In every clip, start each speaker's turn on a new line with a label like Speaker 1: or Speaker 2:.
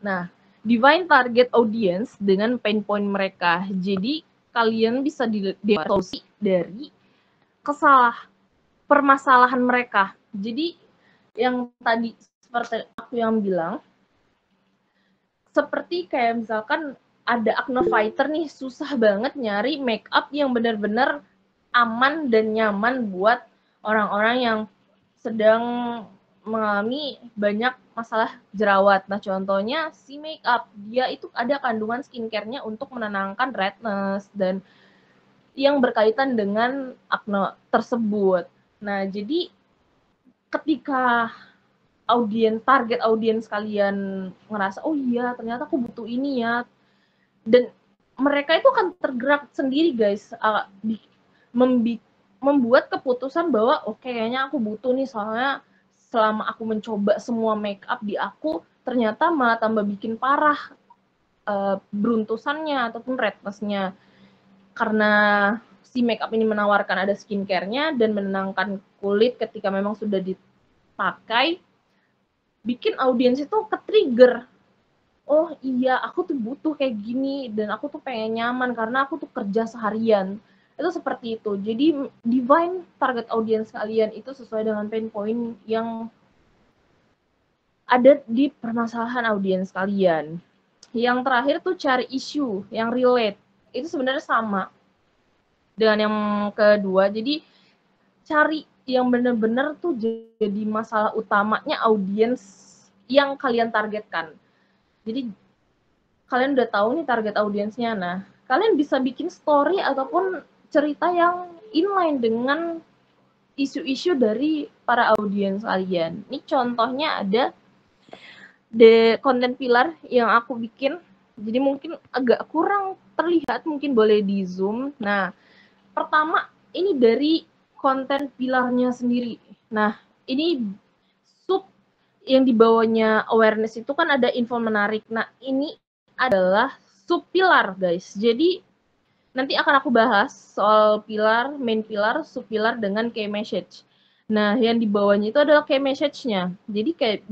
Speaker 1: Nah, define target audience dengan pain point mereka. Jadi kalian bisa solusi dari permasalahan mereka. Jadi yang tadi seperti aku yang bilang, seperti kayak misalkan ada acne fighter nih, susah banget nyari make up yang benar-benar aman dan nyaman buat orang-orang yang sedang mengalami banyak masalah jerawat. Nah, contohnya si make up, dia itu ada kandungan skincare-nya untuk menenangkan redness dan yang berkaitan dengan acne tersebut. Nah, jadi ketika target audiens kalian ngerasa, oh iya ternyata aku butuh ini ya, dan mereka itu akan tergerak sendiri guys, membuat keputusan bahwa oke, kayaknya aku butuh nih, soalnya selama aku mencoba semua make up di aku ternyata malah tambah bikin parah beruntusannya ataupun redness-nya, karena si make up ini menawarkan ada skincare-nya dan menenangkan kulit ketika memang sudah dipakai, bikin audiens itu ke-trigger. Oh iya, aku tuh butuh kayak gini dan aku tuh pengen nyaman karena aku tuh kerja seharian. Itu seperti itu. Jadi define target audience kalian itu sesuai dengan pain point yang ada di permasalahan audiens kalian. Yang terakhir tuh cari isu yang relate. Itu sebenarnya sama dengan yang kedua. Jadi cari yang benar-benar tuh jadi masalah utamanya audiens yang kalian targetkan. Jadi kalian udah tahu nih target audiensnya. Nah, kalian bisa bikin story ataupun cerita yang inline dengan isu-isu dari para audiens kalian. Ini contohnya ada content pillar yang aku bikin. Jadi mungkin agak kurang terlihat, mungkin boleh di zoom. Nah, pertama ini dari konten pilarnya sendiri. Nah, ini sub yang di bawahnya awareness itu kan ada info menarik. Nah, ini adalah sub pilar, guys. Jadi nanti akan aku bahas soal pilar, main pilar, sub pilar dengan key message. Nah, yang di bawahnya itu adalah key message-nya. Jadi kayak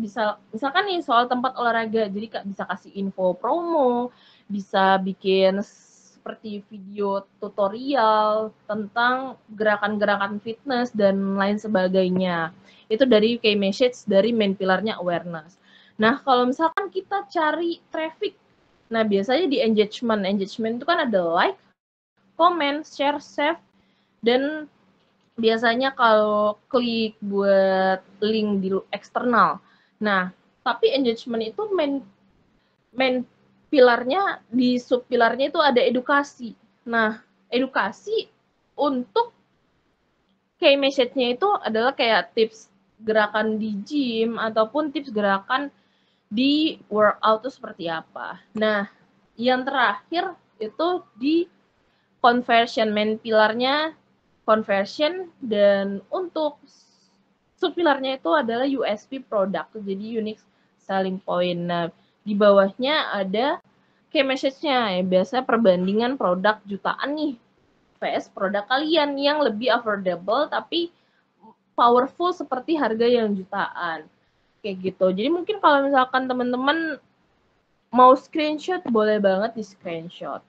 Speaker 1: misalkan nih soal tempat olahraga, jadi Kak bisa kasih info promo, bisa bikin seperti video tutorial tentang gerakan-gerakan fitness dan lain sebagainya. Itu dari key message dari main pilarnya awareness. Nah, kalau misalkan kita cari traffic, nah biasanya di engagement itu kan ada like, comment, share, save, dan biasanya kalau klik buat link di eksternal. Nah, tapi engagement itu main pilarnya, di sub pilarnya itu ada edukasi. Nah, edukasi untuk key message-nya itu adalah kayak tips gerakan di gym ataupun tips gerakan di workout itu seperti apa. Nah, yang terakhir itu di conversion, main pilarnya conversion, dan untuk subpilarnya itu adalah USP product, jadi unique selling point. Nah, di bawahnya ada key message-nya, ya biasanya perbandingan produk jutaan nih vs produk kalian yang lebih affordable tapi powerful seperti harga yang jutaan. Kayak gitu. Jadi mungkin kalau misalkan teman-teman mau screenshot, boleh banget di screenshot.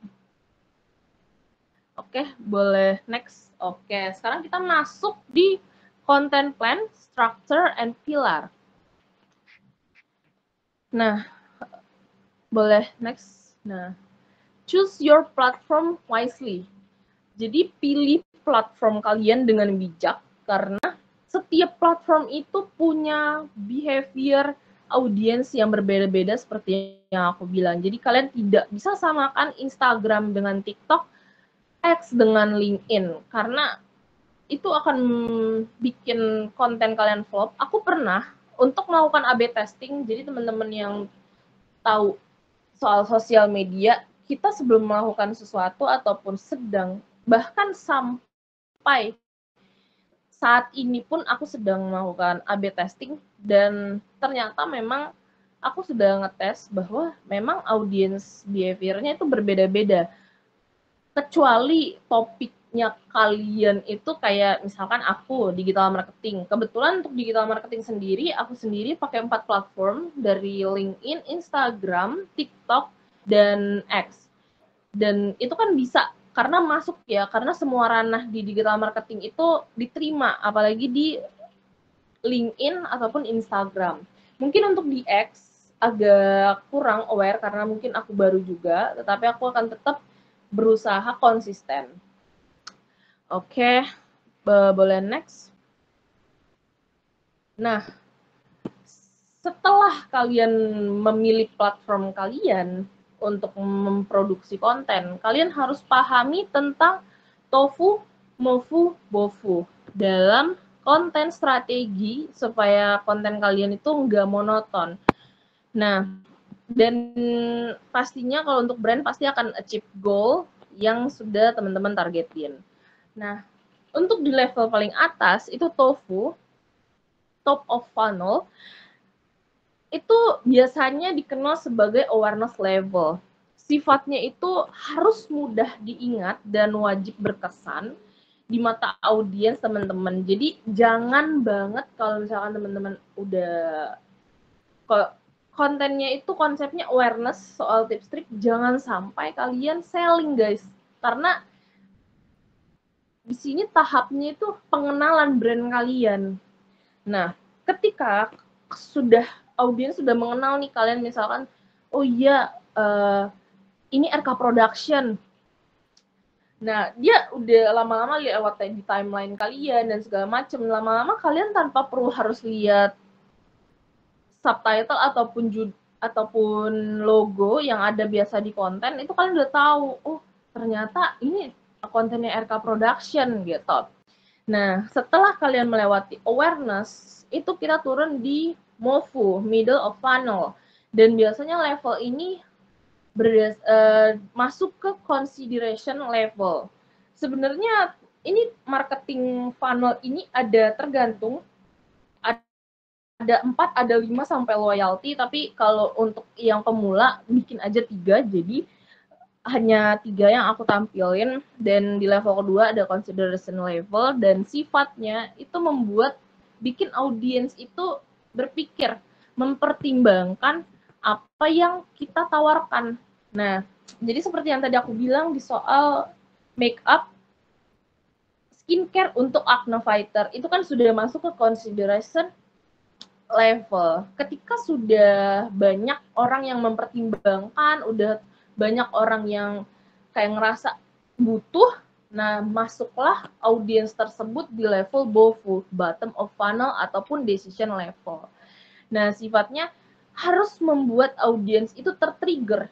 Speaker 1: Oke, boleh next. Oke, sekarang kita masuk di content plan, structure, and pillar. Nah, boleh next. Nah, choose your platform wisely. Jadi pilih platform kalian dengan bijak, karena setiap platform itu punya behavior audiens yang berbeda-beda seperti yang aku bilang. Jadi kalian tidak bisa samakan Instagram dengan TikTok, X dengan LinkedIn, karena itu akan bikin konten kalian flop. Aku pernah untuk melakukan A/B testing, jadi teman-teman yang tahu soal sosial media, kita sebelum melakukan sesuatu ataupun sedang, bahkan sampai saat ini pun aku sedang melakukan A/B testing, dan ternyata memang aku sudah ngetes bahwa memang audience behavior-nya itu berbeda-beda. Kecuali topik targetnya kalian itu kayak misalkan aku digital marketing. Kebetulan untuk digital marketing sendiri, aku sendiri pakai 4 platform dari LinkedIn, Instagram, TikTok, dan X. Dan itu kan bisa karena masuk ya, karena semua ranah di digital marketing itu diterima, apalagi di LinkedIn ataupun Instagram. Mungkin untuk di X agak kurang aware karena mungkin aku baru juga, tetapi aku akan tetap berusaha konsisten. Oke, boleh next. Nah, setelah kalian memilih platform kalian untuk memproduksi konten, kalian harus pahami tentang TOFU, MOFU, BOFU dalam konten strategi supaya konten kalian itu nggak monoton. Nah, dan pastinya kalau untuk brand pasti akan achieve goal yang sudah teman-teman targetin. Nah, untuk di level paling atas itu TOFU, top of funnel, itu biasanya dikenal sebagai awareness level. Sifatnya itu harus mudah diingat dan wajib berkesan di mata audiens teman-teman. Jadi jangan banget kalau misalkan teman-teman udah kontennya itu konsepnya awareness soal tips trik, jangan sampai kalian selling guys. Karena di sini tahapnya itu pengenalan brand kalian. Nah, ketika sudah audiens sudah mengenal nih kalian, misalkan oh iya ini RK Production. Nah, dia udah lama-lama lewat di timeline kalian dan segala macam. Lama-lama kalian tanpa perlu harus lihat subtitle ataupun logo yang ada biasa di konten, itu kalian udah tahu, oh ternyata ini kontennya RK Production gitu. Nah, setelah kalian melewati awareness, itu kita turun di MOFU, middle of funnel. Dan biasanya level ini masuk ke consideration level. Sebenarnya ini marketing funnel ini ada tergantung, ada 4, ada 5 sampai loyalty, tapi kalau untuk yang pemula bikin aja 3, jadi hanya 3 yang aku tampilin. Dan di level kedua ada consideration level, dan sifatnya itu membuat bikin audiens itu berpikir, mempertimbangkan apa yang kita tawarkan. Nah, jadi seperti yang tadi aku bilang di soal make up, skincare untuk acne fighter, itu kan sudah masuk ke consideration level. Ketika sudah banyak orang yang mempertimbangkan, udah banyak orang yang kayak ngerasa butuh, nah masuklah audiens tersebut di level BOFU, bottom of funnel ataupun decision level. Nah, sifatnya harus membuat audiens itu tertrigger.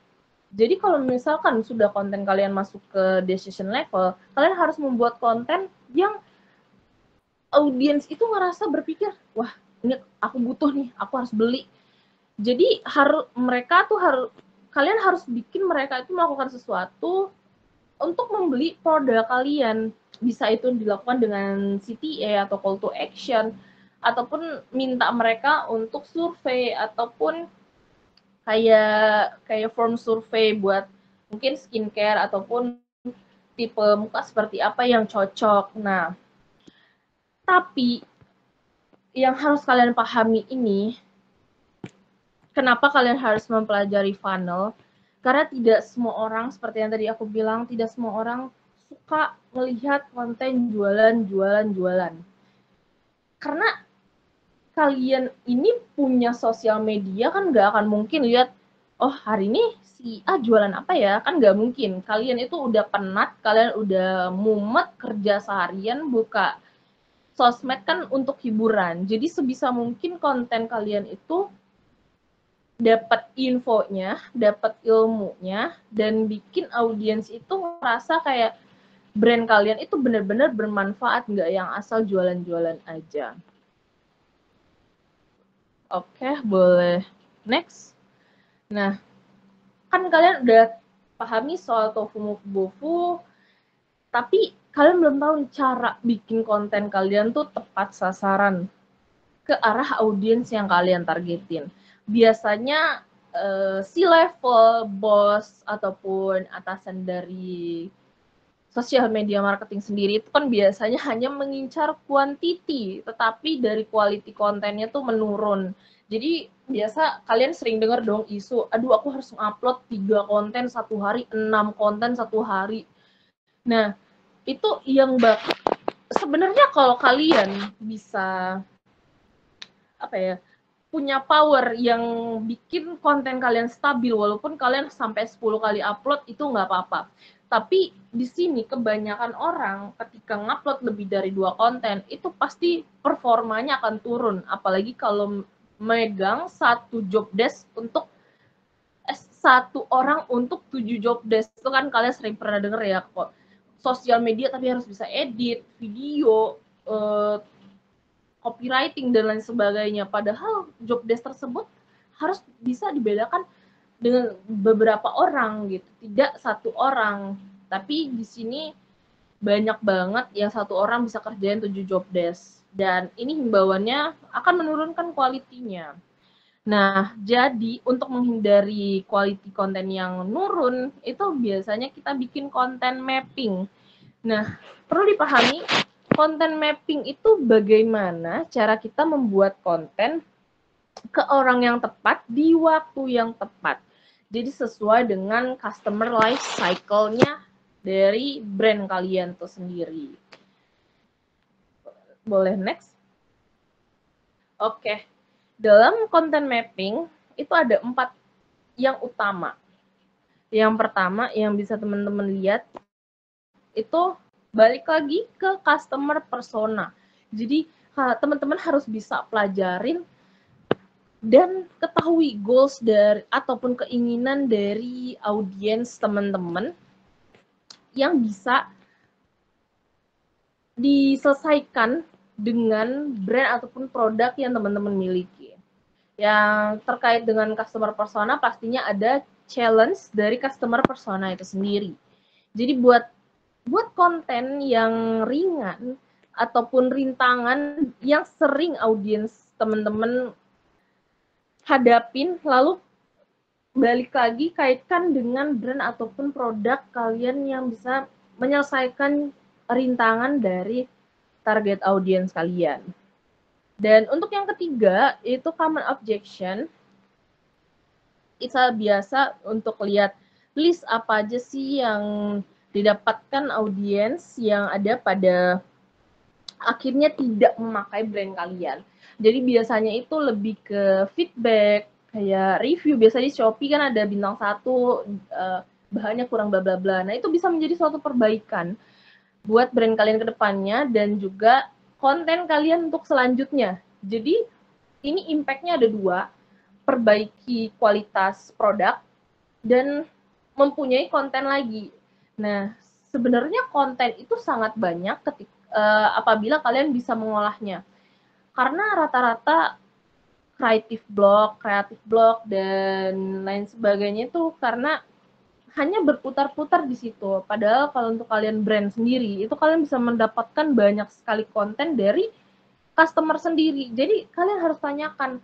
Speaker 1: Jadi kalau misalkan sudah konten kalian masuk ke decision level, kalian harus membuat konten yang audiens itu ngerasa berpikir, wah ini aku butuh nih, aku harus beli. Jadi kalian harus bikin mereka itu melakukan sesuatu untuk membeli produk kalian. Bisa itu dilakukan dengan CTA atau call to action, ataupun minta mereka untuk survei, ataupun kayak form survei buat mungkin skincare ataupun tipe muka seperti apa yang cocok. Nah, tapi yang harus kalian pahami ini, kenapa kalian harus mempelajari funnel? Karena tidak semua orang, seperti yang tadi aku bilang, tidak semua orang suka melihat konten jualan. Karena kalian ini punya sosial media kan nggak akan mungkin lihat, oh hari ini si A jualan apa ya, kan nggak mungkin. Kalian itu udah penat, kalian udah mumet kerja seharian, buka sosmed kan untuk hiburan. Jadi sebisa mungkin konten kalian itu dapat infonya, dapat ilmunya, dan bikin audiens itu merasa kayak brand kalian itu benar-benar bermanfaat, nggak yang asal jualan-jualan aja. Oke, boleh next. Nah, kan kalian udah pahami soal TOFU, BOFU, tapi kalian belum tahu cara bikin konten kalian tuh tepat sasaran ke arah audiens yang kalian targetin. Biasanya si level bos ataupun atasan dari sosial media marketing sendiri itu kan biasanya hanya mengincar quantity, tetapi dari quality kontennya tuh menurun. Jadi biasa kalian sering dengar dong isu, aduh aku harus upload 3 konten satu hari, 6 konten satu hari. Nah, itu yang sebenarnya kalau kalian bisa punya power yang bikin konten kalian stabil walaupun kalian sampai 10 kali upload itu nggak apa-apa. Tapi di sini kebanyakan orang ketika ngupload lebih dari 2 konten itu pasti performanya akan turun, apalagi kalau megang satu job desk untuk satu orang untuk 7 job desk. Itu kan kalian sering pernah denger ya, kok sosial media tapi harus bisa edit video, copywriting dan lain sebagainya. Padahal job desk tersebut harus bisa dibedakan dengan beberapa orang gitu, tidak satu orang. Tapi di sini banyak banget yang satu orang bisa kerjain 7 job desk. Dan ini himbauannya akan menurunkan kualitinya. Nah, jadi untuk menghindari quality konten yang nurun, itu biasanya kita bikin konten mapping. Nah, perlu dipahami, konten mapping itu bagaimana cara kita membuat konten ke orang yang tepat di waktu yang tepat. Jadi sesuai dengan customer life cycle-nya dari brand kalian tuh sendiri. Boleh next? Oke. Dalam konten mapping itu ada 4 yang utama. Yang pertama yang bisa teman-teman lihat itu balik lagi ke customer persona. Jadi teman-teman harus bisa pelajarin dan ketahui goals dari ataupun keinginan dari audiens teman-teman yang bisa diselesaikan dengan brand ataupun produk yang teman-teman miliki. Yang terkait dengan customer persona pastinya ada challenge dari customer persona itu sendiri. Jadi buat konten yang ringan ataupun rintangan yang sering audiens teman-teman hadapin, lalu balik lagi kaitkan dengan brand ataupun produk kalian yang bisa menyelesaikan rintangan dari target audiens kalian. Dan untuk yang ketiga, itu common objection. Itu biasa untuk lihat list apa aja sih yang didapatkan audiens yang ada pada akhirnya tidak memakai brand kalian. Jadi biasanya itu lebih ke feedback, kayak review. Biasanya di Shopee kan ada bintang 1, bahannya kurang bla bla bla. Nah, itu bisa menjadi suatu perbaikan buat brand kalian ke depannya dan juga konten kalian untuk selanjutnya. Jadi ini impact-nya ada 2, perbaiki kualitas produk dan mempunyai konten lagi. Nah, sebenarnya konten itu sangat banyak apabila kalian bisa mengolahnya. Karena rata-rata creative blog dan lain sebagainya itu karena hanya berputar-putar di situ. Padahal kalau untuk kalian brand sendiri, itu kalian bisa mendapatkan banyak sekali konten dari customer sendiri. Jadi kalian harus tanyakan,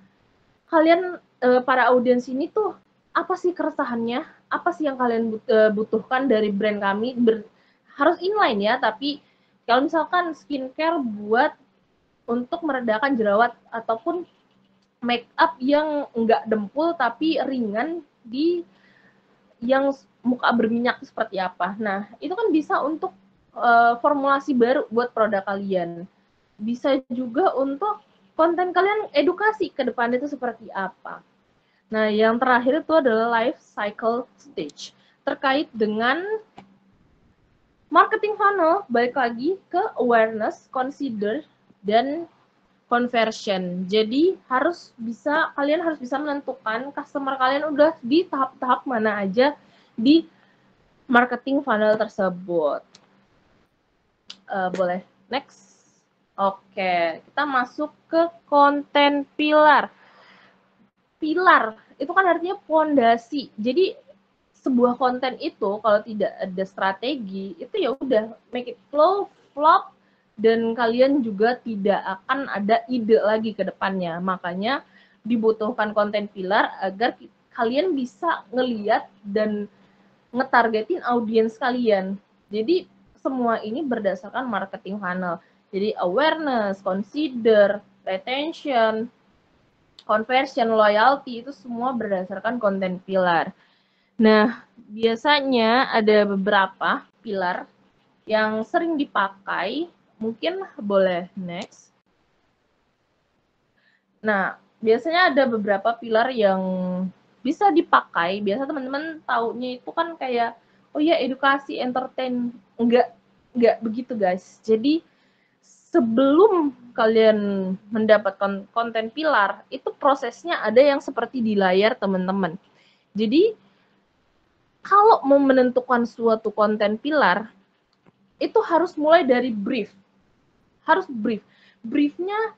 Speaker 1: kalian para audiens ini tuh apa sih keresahannya? Apa sih yang kalian butuhkan dari brand kami? Harus inline ya, tapi kalau misalkan skincare buat untuk meredakan jerawat ataupun make up yang enggak dempul tapi ringan di yang muka berminyak seperti apa. Nah, itu kan bisa untuk formulasi baru buat produk kalian. Bisa juga untuk konten kalian edukasi ke depan itu seperti apa. Nah, yang terakhir itu adalah life cycle stage. Terkait dengan marketing funnel, balik lagi ke awareness, consider, dan conversion. Jadi kalian harus bisa menentukan customer kalian udah di tahap-tahap mana aja di marketing funnel tersebut. Boleh next. Oke, kita masuk ke konten pilar. Pilar itu kan artinya fondasi. Jadi sebuah konten itu kalau tidak ada strategi itu ya udah make it flow, flop, dan kalian juga tidak akan ada ide lagi ke depannya. Makanya dibutuhkan konten pilar agar kalian bisa ngeliat dan ngetargetin audiens kalian. Jadi semua ini berdasarkan marketing funnel. Jadi awareness, consider, retention, conversion, loyalty, itu semua berdasarkan content pillar. Nah, biasanya ada beberapa pilar yang sering dipakai. Mungkin boleh next. Nah, biasanya ada beberapa pilar yang bisa dipakai. Biasa teman-teman taunya itu kan kayak, oh ya edukasi, entertain. Enggak begitu guys. Jadi sebelum kalian mendapatkan konten pilar, itu prosesnya ada yang seperti di layar teman-teman. Jadi kalau mau menentukan suatu konten pilar, itu harus mulai dari brief. Harus brief. Briefnya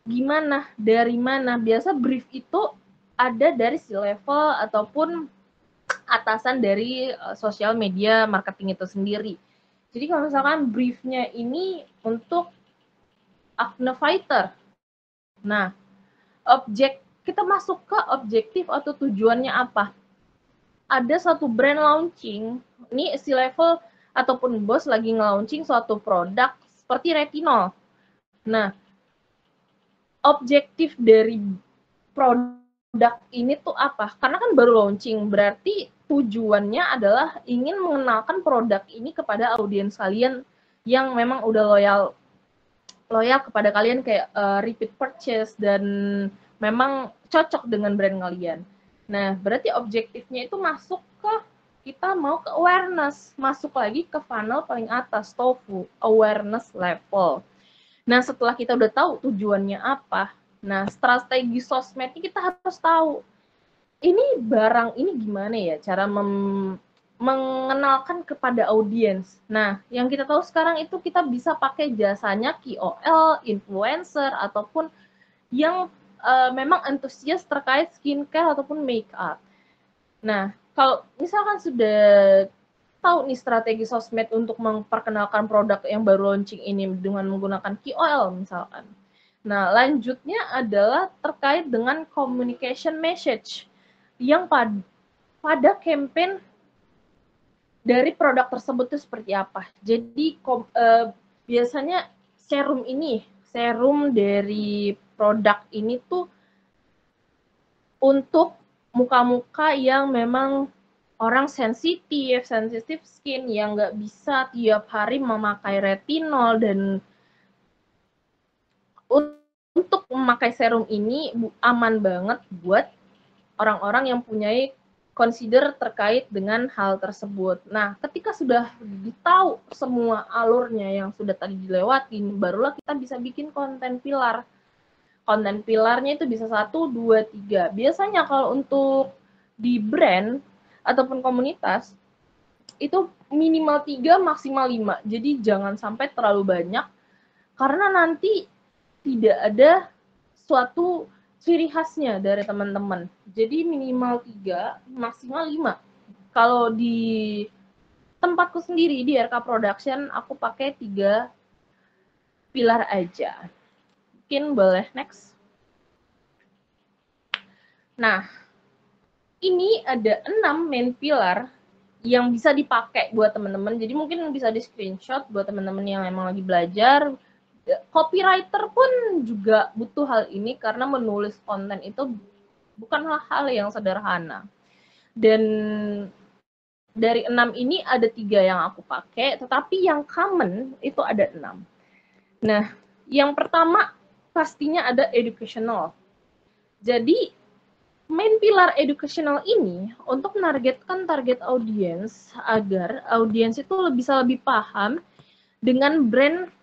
Speaker 1: gimana, dari mana. Biasa brief itu ada dari si level ataupun atasan dari sosial media marketing itu sendiri. Jadi kalau misalkan briefnya ini untuk Acne Fighter, nah kita masuk ke objektif atau tujuannya apa. Ada satu brand launching, ini si level ataupun bos lagi nge-launching suatu produk seperti retinol. Nah, objektif dari produk ini tuh apa? Karena kan baru launching, berarti tujuannya adalah ingin mengenalkan produk ini kepada audiens kalian yang memang udah loyal kepada kalian, kayak repeat purchase dan memang cocok dengan brand kalian. Nah, berarti objektifnya itu masuk ke, kita mau ke awareness, masuk lagi ke funnel paling atas, TOFU, awareness level. Nah, setelah kita udah tahu tujuannya apa, nah strategi sosmednya kita harus tahu, ini barang ini gimana ya cara mengenalkan kepada audiens. Nah, yang kita tahu sekarang itu kita bisa pakai jasanya KOL, influencer, ataupun yang memang antusias terkait skincare ataupun make up. Nah, kalau misalkan sudah tahu nih strategi sosmed untuk memperkenalkan produk yang baru launching ini dengan menggunakan KOL misalkan. Nah, lanjutnya adalah terkait dengan communication message yang pada campaign dari produk tersebut itu seperti apa. Jadi biasanya serum dari produk ini tuh untuk muka-muka yang memang orang sensitif skin, yang nggak bisa tiap hari memakai retinol. Dan untuk memakai serum ini aman banget buat orang-orang yang punya consider terkait dengan hal tersebut. Nah, ketika sudah ditahu semua alurnya yang sudah tadi dilewatin, barulah kita bisa bikin konten pilar. Konten pilarnya itu bisa 1, 2, 3. Biasanya kalau untuk di brand ataupun komunitas, itu minimal 3, maksimal 5. Jadi jangan sampai terlalu banyak, karena nanti tidak ada suatu ciri khasnya dari teman-teman. Jadi minimal 3, maksimal 5. Kalau di tempatku sendiri, di RK Production, aku pakai 3 pilar aja. Mungkin boleh next. Nah, ini ada 6 main pilar yang bisa dipakai buat teman-teman. Jadi mungkin bisa di screenshot buat teman-teman yang emang lagi belajar. Copywriter pun juga butuh hal ini, karena menulis konten itu bukanlah hal yang sederhana. Dan dari 6 ini ada 3 yang aku pakai, tetapi yang common itu ada 6. Nah, yang pertama pastinya ada educational. Jadi main pilar educational ini untuk menargetkan target audiens, agar audiens itu bisa lebih paham dengan brand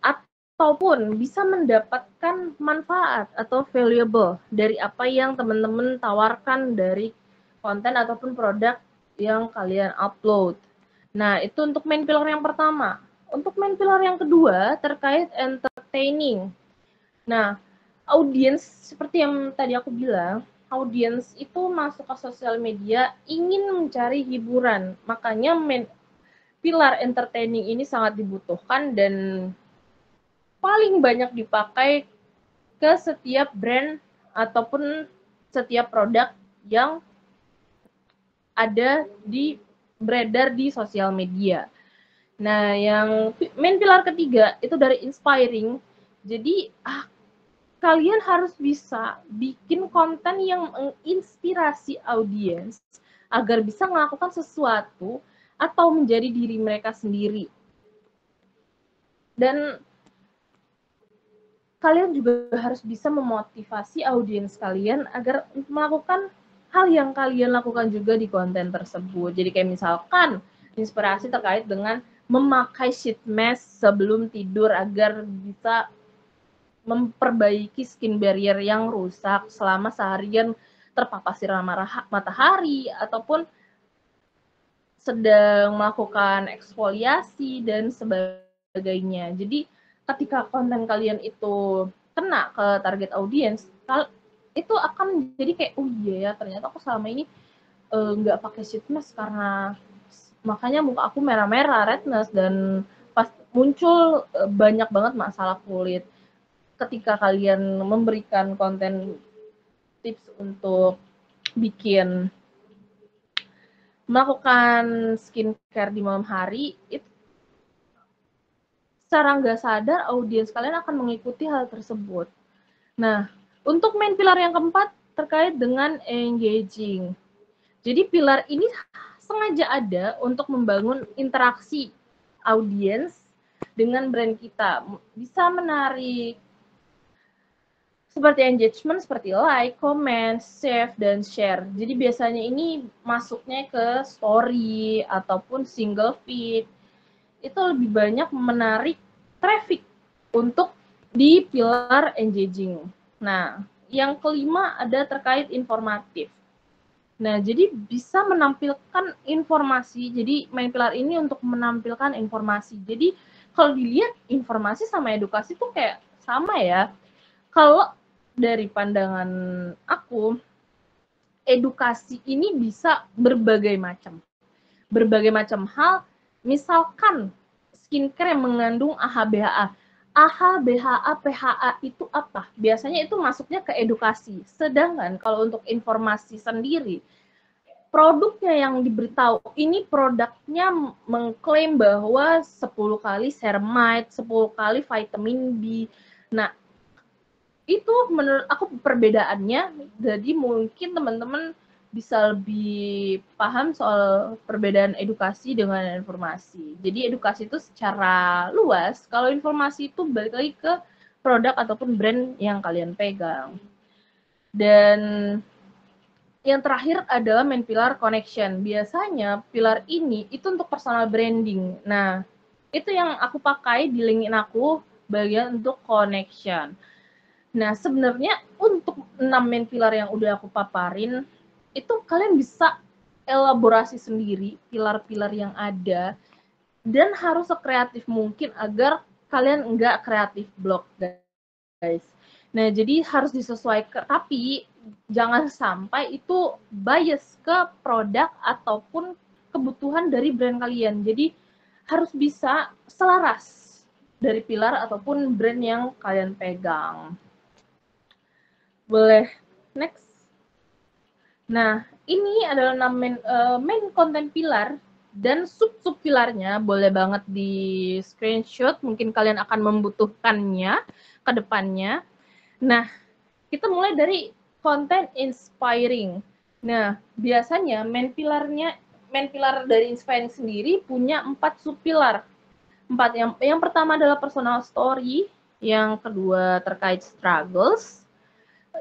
Speaker 1: ataupun bisa mendapatkan manfaat atau valuable dari apa yang teman-teman tawarkan dari konten ataupun produk yang kalian upload. Nah, itu untuk main pilar yang pertama. Untuk main pilar yang kedua terkait entertaining. Nah, audiens seperti yang tadi aku bilang, audiens itu masuk ke sosial media ingin mencari hiburan. Makanya pilar entertaining ini sangat dibutuhkan dan paling banyak dipakai ke setiap brand ataupun setiap produk yang ada di beredar di sosial media. Nah, yang main pilar ketiga itu dari inspiring. Jadi, kalian harus bisa bikin konten yang menginspirasi audiens agar bisa melakukan sesuatu atau menjadi diri mereka sendiri. Dan kalian juga harus bisa memotivasi audiens kalian agar melakukan hal yang kalian lakukan juga di konten tersebut. Jadi kayak misalkan inspirasi terkait dengan memakai sheet mask sebelum tidur agar bisa memperbaiki skin barrier yang rusak selama seharian terpapar sinar matahari ataupun sedang melakukan eksfoliasi dan sebagainya. Jadi ketika konten kalian itu kena ke target audiens, itu akan jadi kayak, oh iya ya, ternyata aku selama ini nggak pakai sheet mask karena makanya muka aku merah-merah, redness, dan pas muncul banyak banget masalah kulit. Ketika kalian memberikan konten tips untuk bikin melakukan skincare di malam hari, itu secara nggak sadar audiens kalian akan mengikuti hal tersebut. Nah, untuk main pilar yang keempat terkait dengan engaging. Jadi pilar ini sengaja ada untuk membangun interaksi audiens dengan brand kita. Bisa menarik seperti engagement, seperti like, comment, save, dan share. Jadi biasanya ini masuknya ke story ataupun single feed. Itu lebih banyak menarik traffic untuk di pilar engaging. Nah, yang kelima ada terkait informatif. Nah, jadi bisa menampilkan informasi. Jadi main pilar ini untuk menampilkan informasi. Jadi kalau dilihat informasi sama edukasi tuh kayak sama ya. Kalau dari pandangan aku, edukasi ini bisa berbagai macam. Berbagai macam hal, misalkan skincare yang mengandung AHA, BHA. AHA, BHA, PHA itu apa? Biasanya itu masuknya ke edukasi. Sedangkan kalau untuk informasi sendiri, produknya yang diberitahu, ini produknya mengklaim bahwa 10 kali ceramide, 10 kali vitamin B. Nah, itu menurut aku perbedaannya. Jadi mungkin teman-teman bisa lebih paham soal perbedaan edukasi dengan informasi. Jadi edukasi itu secara luas, kalau informasi itu balik lagi ke produk ataupun brand yang kalian pegang. Dan yang terakhir adalah main pilar connection. Biasanya pilar ini itu untuk personal branding. Nah, itu yang aku pakai di LinkedIn aku bagian untuk connection. Nah, sebenarnya untuk 6 main pilar yang udah aku paparin, itu kalian bisa elaborasi sendiri pilar-pilar yang ada dan harus sekreatif mungkin agar kalian enggak kreatif block, guys. Nah, jadi harus disesuaikan, tapi jangan sampai itu bias ke produk ataupun kebutuhan dari brand kalian. Jadi harus bisa selaras dari pilar ataupun brand yang kalian pegang. Boleh next. Nah, ini adalah 6 main konten pilar dan sub-sub pilarnya. Boleh banget di screenshot, mungkin kalian akan membutuhkannya ke depannya. Nah, kita mulai dari konten inspiring. Nah, biasanya main pilar dari inspiring sendiri punya 4 sub pilar. 4. Yang pertama adalah personal story, yang kedua terkait struggles,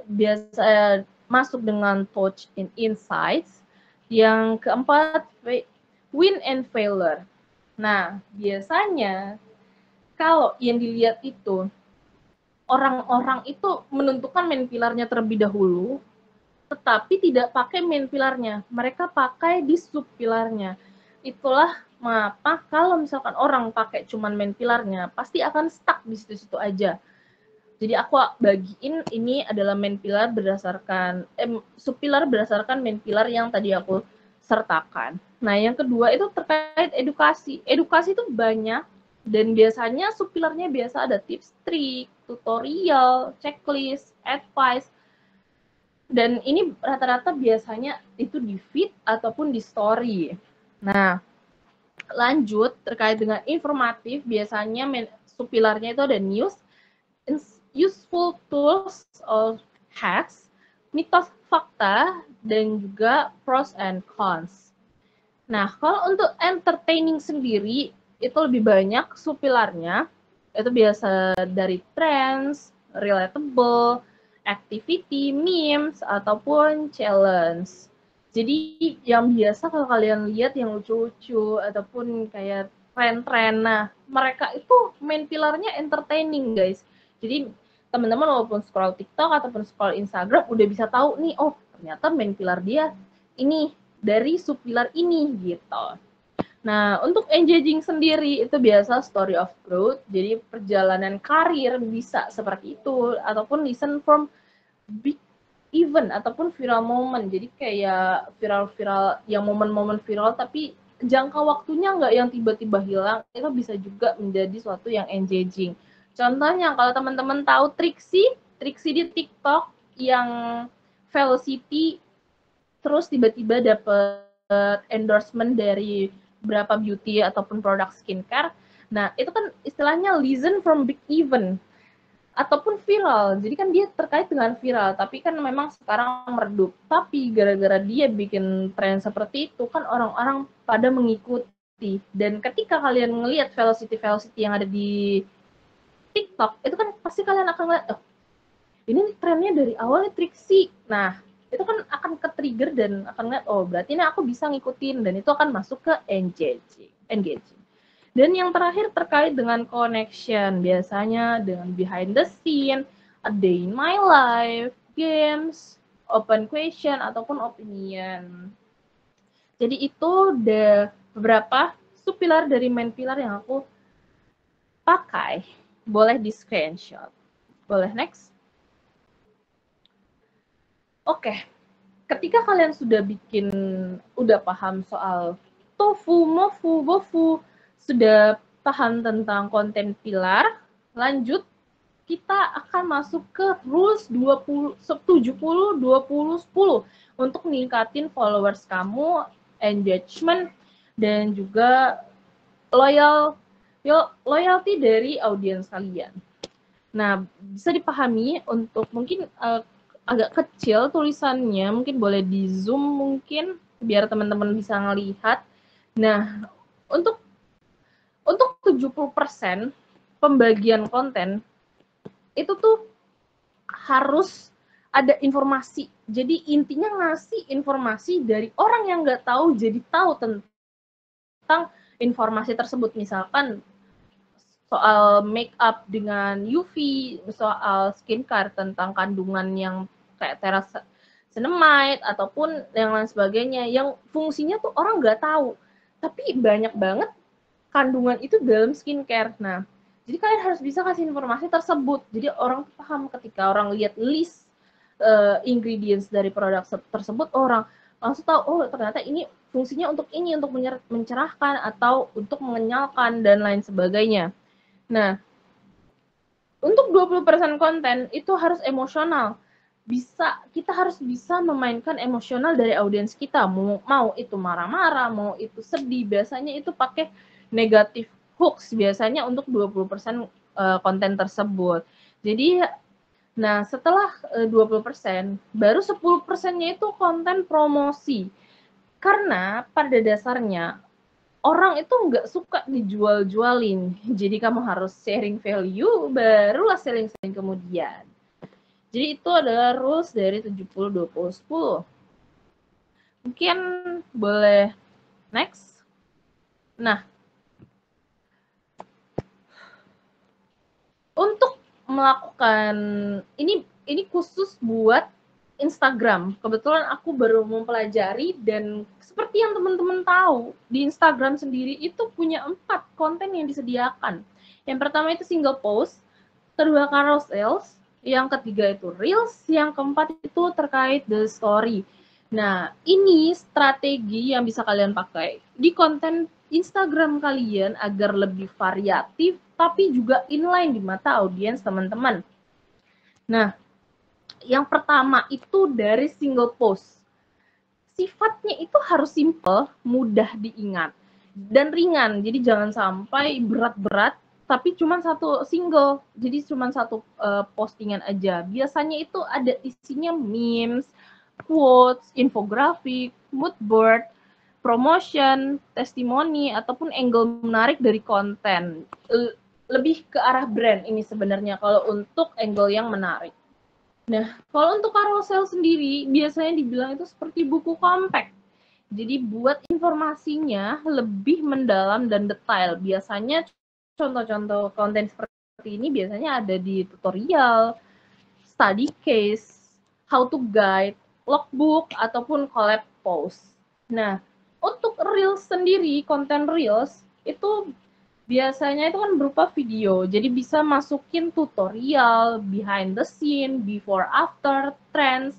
Speaker 1: biasa masuk dengan touch in insights. Yang keempat, win and failure. Nah, biasanya kalau yang dilihat itu, orang-orang itu menentukan main pilarnya terlebih dahulu, tetapi tidak pakai main pilarnya. Mereka pakai di sub pilarnya. Itulah mengapa kalau misalkan orang pakai cuman main pilarnya, pasti akan stuck di situ-situ aja. Jadi aku bagiin ini adalah main pilar berdasarkan sub pilar berdasarkan main pilar yang tadi aku sertakan. Nah, yang kedua itu terkait edukasi. Edukasi itu banyak dan biasanya sub pilarnya biasa ada tips, trik, tutorial, checklist, advice. Dan ini rata-rata biasanya itu di feed ataupun di story. Nah, lanjut terkait dengan informatif, biasanya subpilarnya itu ada news, useful tools or hacks, mitos fakta, dan juga pros and cons. Nah, kalau untuk entertaining sendiri, itu lebih banyak subpilarnya, itu biasa dari trends, relatable, activity, memes, ataupun challenge. Jadi yang biasa kalau kalian lihat yang lucu-lucu ataupun kayak tren-tren, nah mereka itu main pilarnya entertaining guys. Jadi teman-teman walaupun scroll TikTok ataupun scroll Instagram udah bisa tahu nih, oh ternyata main pilar dia ini dari subpilar ini gitu. Nah, untuk engaging sendiri itu biasa story of growth, jadi perjalanan karir bisa seperti itu, ataupun listen from big event ataupun viral moment. Jadi kayak viral-viral yang momen-momen viral tapi jangka waktunya nggak yang tiba-tiba hilang, itu bisa juga menjadi suatu yang engaging. Contohnya kalau teman-teman tahu Trixie di TikTok yang Velocity terus tiba-tiba dapet endorsement dari berapa beauty ataupun produk skincare. Nah, itu kan istilahnya listen from big event ataupun viral. Jadi kan dia terkait dengan viral, tapi kan memang sekarang meredup. Tapi gara-gara dia bikin tren seperti itu, kan orang-orang pada mengikuti. Dan ketika kalian ngelihat velocity yang ada di TikTok, itu kan pasti kalian akan ngeliat, oh, ini trennya dari awalnya Trixie. Nah, itu kan akan ke-trigger dan akan ngeliat, oh berarti ini aku bisa ngikutin. Dan itu akan masuk ke engaging. Dan yang terakhir terkait dengan connection, biasanya dengan behind the scene, a day in my life, games, open question, ataupun opinion. Jadi itu ada beberapa subpilar dari main pilar yang aku pakai. Boleh di screenshot. Boleh next? Oke, ketika kalian udah paham soal tofu, mofu, bofu, sudah paham tentang konten pilar, lanjut kita akan masuk ke rules 70 20 10 untuk meningkatin followers kamu, engagement, dan juga loyalty dari audiens kalian. Nah, bisa dipahami untuk mungkin agak kecil tulisannya, mungkin boleh di zoom mungkin biar teman-teman bisa ngelihat. Nah, untuk 70% pembagian konten itu tuh harus ada informasi. Jadi intinya ngasih informasi dari orang yang nggak tahu jadi tahu tentang informasi tersebut. Misalkan soal make up dengan UV, soal skincare tentang kandungan yang kayak terascenamide ataupun yang lain sebagainya yang fungsinya tuh orang nggak tahu. Tapi banyak banget kandungan itu dalam skincare. Nah, jadi kalian harus bisa kasih informasi tersebut. Jadi orang paham ketika orang lihat list ingredients dari produk tersebut, orang langsung tahu, oh ternyata ini fungsinya untuk ini, untuk mencerahkan atau untuk mengenyalkan dan lain sebagainya. Nah, untuk 20% konten itu harus emosional. Kita harus bisa memainkan emosional dari audiens kita. Mau itu marah-marah, mau itu sedih, biasanya itu pakai negatif hooks biasanya untuk 20% konten tersebut. Jadi nah, setelah 20%, baru 10%-nya itu konten promosi. Karena pada dasarnya orang itu nggak suka dijual-jualin. Jadi kamu harus sharing value, barulah selling-selling kemudian. Jadi itu adalah rules dari 70, 20, 10. Mungkin boleh next. Nah, untuk melakukan ini khusus buat Instagram. Kebetulan aku baru mempelajari dan seperti yang teman-teman tahu, di Instagram sendiri itu punya 4 konten yang disediakan. Yang pertama itu single post, kedua carousels, yang ketiga itu reels, yang keempat itu terkait the story. Nah, ini strategi yang bisa kalian pakai di konten Instagram kalian agar lebih variatif tapi juga inline di mata audiens teman-teman. Nah, yang pertama itu dari single post. sifatnya itu harus simple, mudah diingat, dan ringan. Jadi jangan sampai berat-berat, tapi cuma satu single. Jadi cuma satu postingan aja. Biasanya itu ada isinya memes, quotes, infografik, mood board, promotion, testimoni, ataupun angle menarik dari konten. Lebih ke arah brand ini sebenarnya kalau untuk angle yang menarik. Nah, kalau untuk carousel sendiri, biasanya dibilang itu seperti buku compact. Jadi buat informasinya lebih mendalam dan detail. Biasanya contoh-contoh konten seperti ini biasanya ada di tutorial, study case, how to guide, logbook, ataupun collab post. Nah, untuk Reels sendiri, konten Reels, itu biasanya itu kan berupa video, jadi bisa masukin tutorial, behind the scene, before after, trends,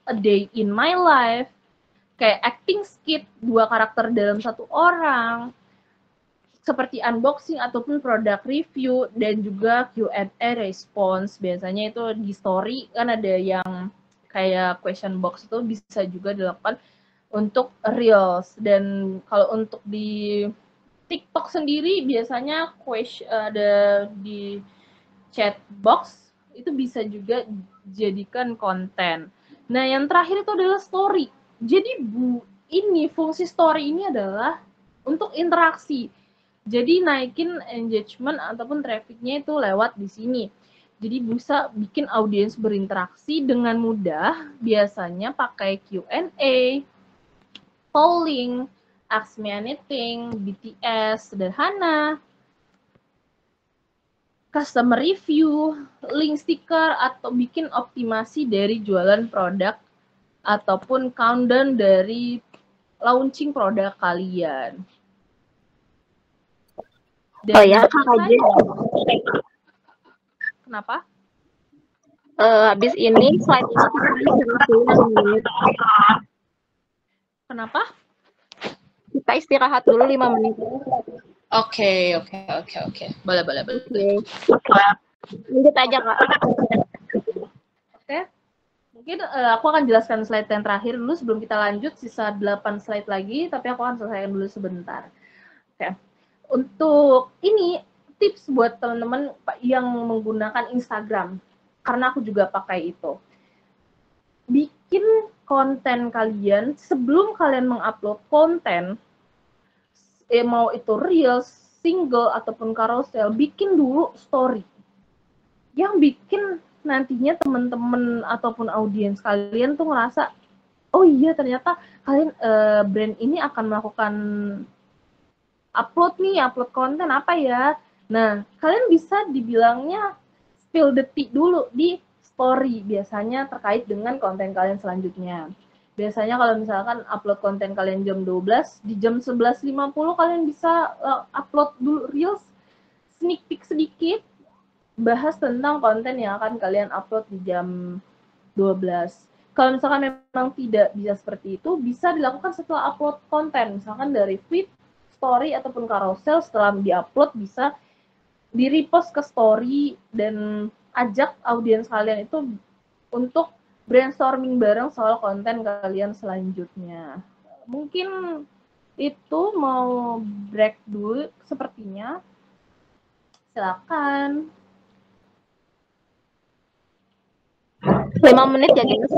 Speaker 1: a day in my life, kayak acting skit, 2 karakter dalam 1 orang, seperti unboxing ataupun product review, dan juga Q&A response. Biasanya itu di story kan ada yang kayak question box, itu bisa juga dilakukan untuk Reels. Dan kalau untuk di TikTok sendiri biasanya ada di chat box itu bisa juga jadikan konten. Nah, yang terakhir itu adalah story. Jadi ini fungsi story ini adalah untuk interaksi. Jadi naikin engagement ataupun trafficnya itu lewat di sini. Jadi bisa bikin audiens berinteraksi dengan mudah, biasanya pakai Q&A, polling, Ask Me Anything, BTS, sederhana, customer review, link stiker, atau bikin optimasi dari jualan produk, ataupun countdown dari launching produk kalian. Dan
Speaker 2: oh ya, Kak Aji.
Speaker 1: Kenapa?
Speaker 2: Habis ini slide ini
Speaker 1: Kenapa?
Speaker 2: kita istirahat dulu 5 menit.
Speaker 1: Oke. Boleh.
Speaker 2: Oke. Lanjut aja, Kak.
Speaker 1: Oke. Mungkin aku akan jelaskan slide yang terakhir dulu sebelum kita lanjut, sisa 8 slide lagi, tapi aku akan selesaikan dulu sebentar. Oke. Untuk ini tips buat teman-teman yang menggunakan Instagram, karena aku juga pakai itu. Bikin konten kalian sebelum kalian mengupload konten, mau itu reels, single, ataupun carousel, bikin dulu story. Yang bikin nantinya teman-teman ataupun audiens kalian tuh ngerasa, oh iya ternyata kalian brand ini akan melakukan upload konten apa ya. Nah, kalian bisa dibilangnya spill the tea dulu di story, biasanya terkait dengan konten kalian selanjutnya. Biasanya kalau misalkan upload konten kalian jam 12, di jam 11.50 kalian bisa upload dulu reels, sneak peek sedikit, bahas tentang konten yang akan kalian upload di jam 12. Kalau misalkan memang tidak bisa seperti itu, bisa dilakukan setelah upload konten, misalkan dari feed, story, ataupun carousel. Setelah diupload bisa di-repost ke story dan ajak audiens kalian itu untuk brainstorming bareng soal konten kalian selanjutnya. Mungkin itu mau break dulu sepertinya. Silakan.
Speaker 2: 5 menit ya, guys.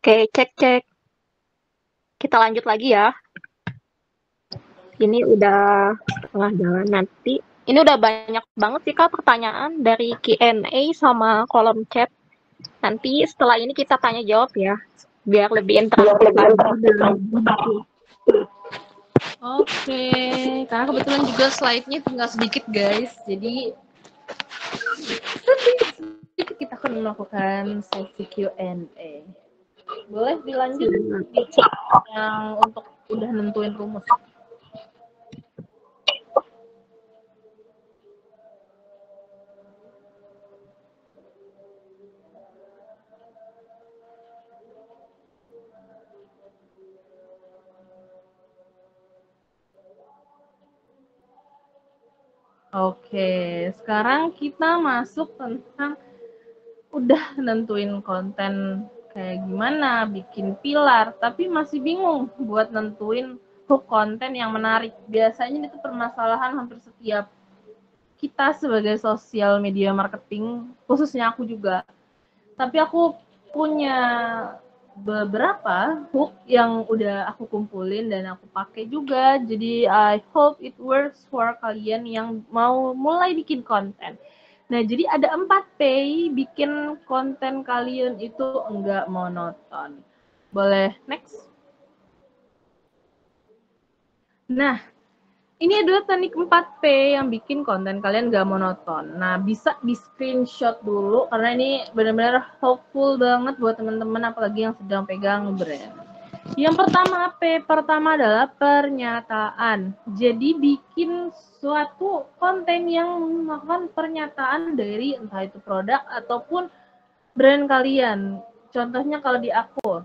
Speaker 2: Oke, cek. Kita lanjut lagi ya. Ini udah setengah jalan nanti. Ini udah banyak banget sih Kak pertanyaan dari Q&A sama kolom chat. Nanti setelah ini kita tanya jawab ya, biar lebih interaktif lagi.
Speaker 1: Oke, karena kebetulan juga slide-nya tinggal sedikit guys, jadi sedikit kita akan melakukan sesi Q&A. Boleh dilanjut yang untuk udah nentuin rumus. Oke, sekarang kita masuk tentang udah nentuin konten kayak gimana, bikin pilar, tapi masih bingung buat nentuin hook konten yang menarik. Biasanya itu permasalahan hampir setiap kita sebagai sosial media marketing, khususnya aku juga. Tapi aku punya beberapa hook yang udah aku kumpulin dan aku pakai juga. Jadi I hope it works for kalian yang mau mulai bikin konten. Nah, jadi ada 4P bikin konten kalian itu enggak monoton. Boleh next? Nah, ini adalah teknik 4P yang bikin konten kalian gak monoton. Nah, bisa di screenshot dulu karena ini benar-benar helpful banget buat teman-teman apalagi yang sedang pegang brand. Yang pertama, P pertama adalah pernyataan. Jadi bikin suatu konten yang melakukan pernyataan dari entah itu produk ataupun brand kalian. Contohnya kalau di aku,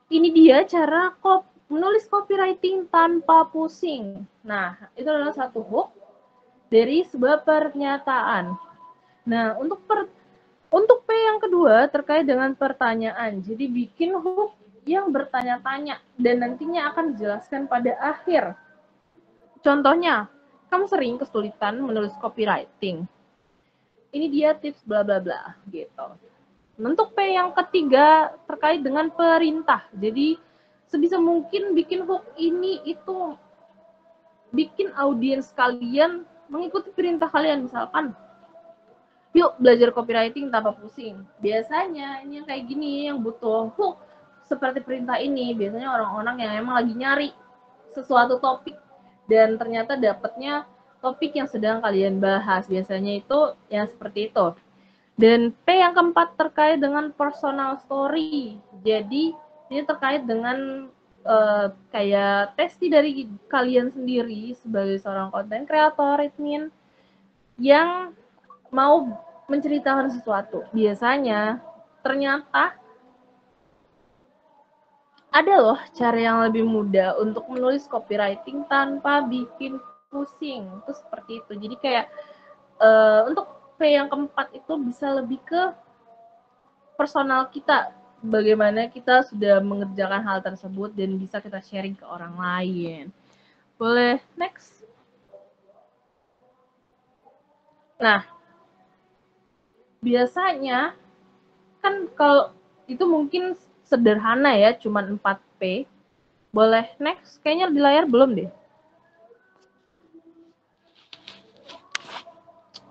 Speaker 1: ini dia cara menulis copywriting tanpa pusing. Nah, itu adalah satu hook dari sebuah pernyataan. Nah, untuk P yang kedua terkait dengan pertanyaan. Jadi bikin hook yang bertanya-tanya dan nantinya akan dijelaskan pada akhir. Contohnya, kamu sering kesulitan menulis copywriting. Ini dia tips bla bla bla gitu. Untuk P yang ketiga terkait dengan perintah. Jadi sebisa mungkin bikin hook ini itu bikin audiens kalian mengikuti perintah kalian. Misalkan, yuk belajar copywriting tanpa pusing. Biasanya ini yang kayak gini yang butuh hook seperti perintah ini. Biasanya orang-orang yang emang lagi nyari sesuatu topik dan ternyata dapatnya topik yang sedang kalian bahas. Biasanya itu yang seperti itu. Dan P yang keempat terkait dengan personal story. Jadi ini terkait dengan kayak testi dari kalian sendiri sebagai seorang content creator, admin, yang mau menceritakan sesuatu. Biasanya ternyata ada loh cara yang lebih mudah untuk menulis copywriting tanpa bikin pusing. Itu seperti itu. Jadi kayak untuk P yang keempat itu bisa lebih ke personal kita, bagaimana kita sudah mengerjakan hal tersebut dan bisa kita sharing ke orang lain. Boleh next? Nah, biasanya kan kalau itu mungkin sederhana ya, cuma 4P. Boleh next? Kayaknya di layar belum deh.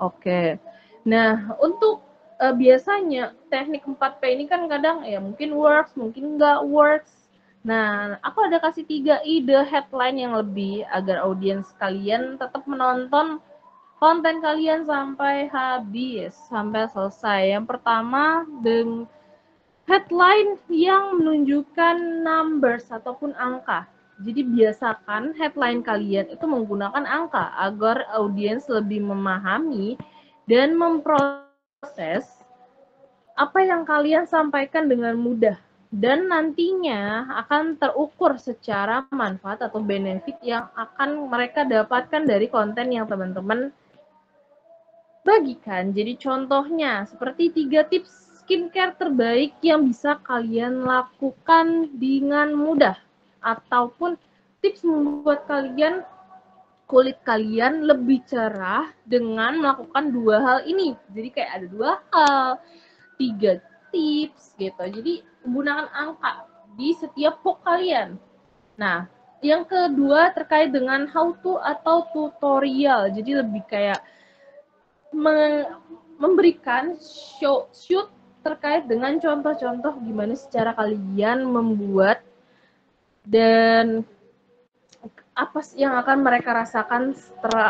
Speaker 1: Oke. Nah, untuk biasanya teknik 4P ini kan kadang ya mungkin works, mungkin nggak works. Nah, aku ada kasih 3 ide headline yang lebih agar audiens kalian tetap menonton konten kalian sampai habis, sampai selesai. Yang pertama, dengan headline yang menunjukkan numbers ataupun angka. Jadi biasakan headline kalian itu menggunakan angka agar audiens lebih memahami dan memproses apa yang kalian sampaikan dengan mudah dan nantinya akan terukur secara manfaat atau benefit yang akan mereka dapatkan dari konten yang teman-teman bagikan. Jadi contohnya seperti 3 tips skincare terbaik yang bisa kalian lakukan dengan mudah ataupun tips membuat kulit kalian lebih cerah dengan melakukan 2 hal ini. Jadi kayak ada 2 hal, 3 tips gitu. Jadi gunakan angka di setiap hook kalian. Nah, yang kedua terkait dengan how to atau tutorial. Jadi lebih kayak memberikan shoot terkait dengan contoh-contoh gimana secara kalian membuat dan apa yang akan mereka rasakan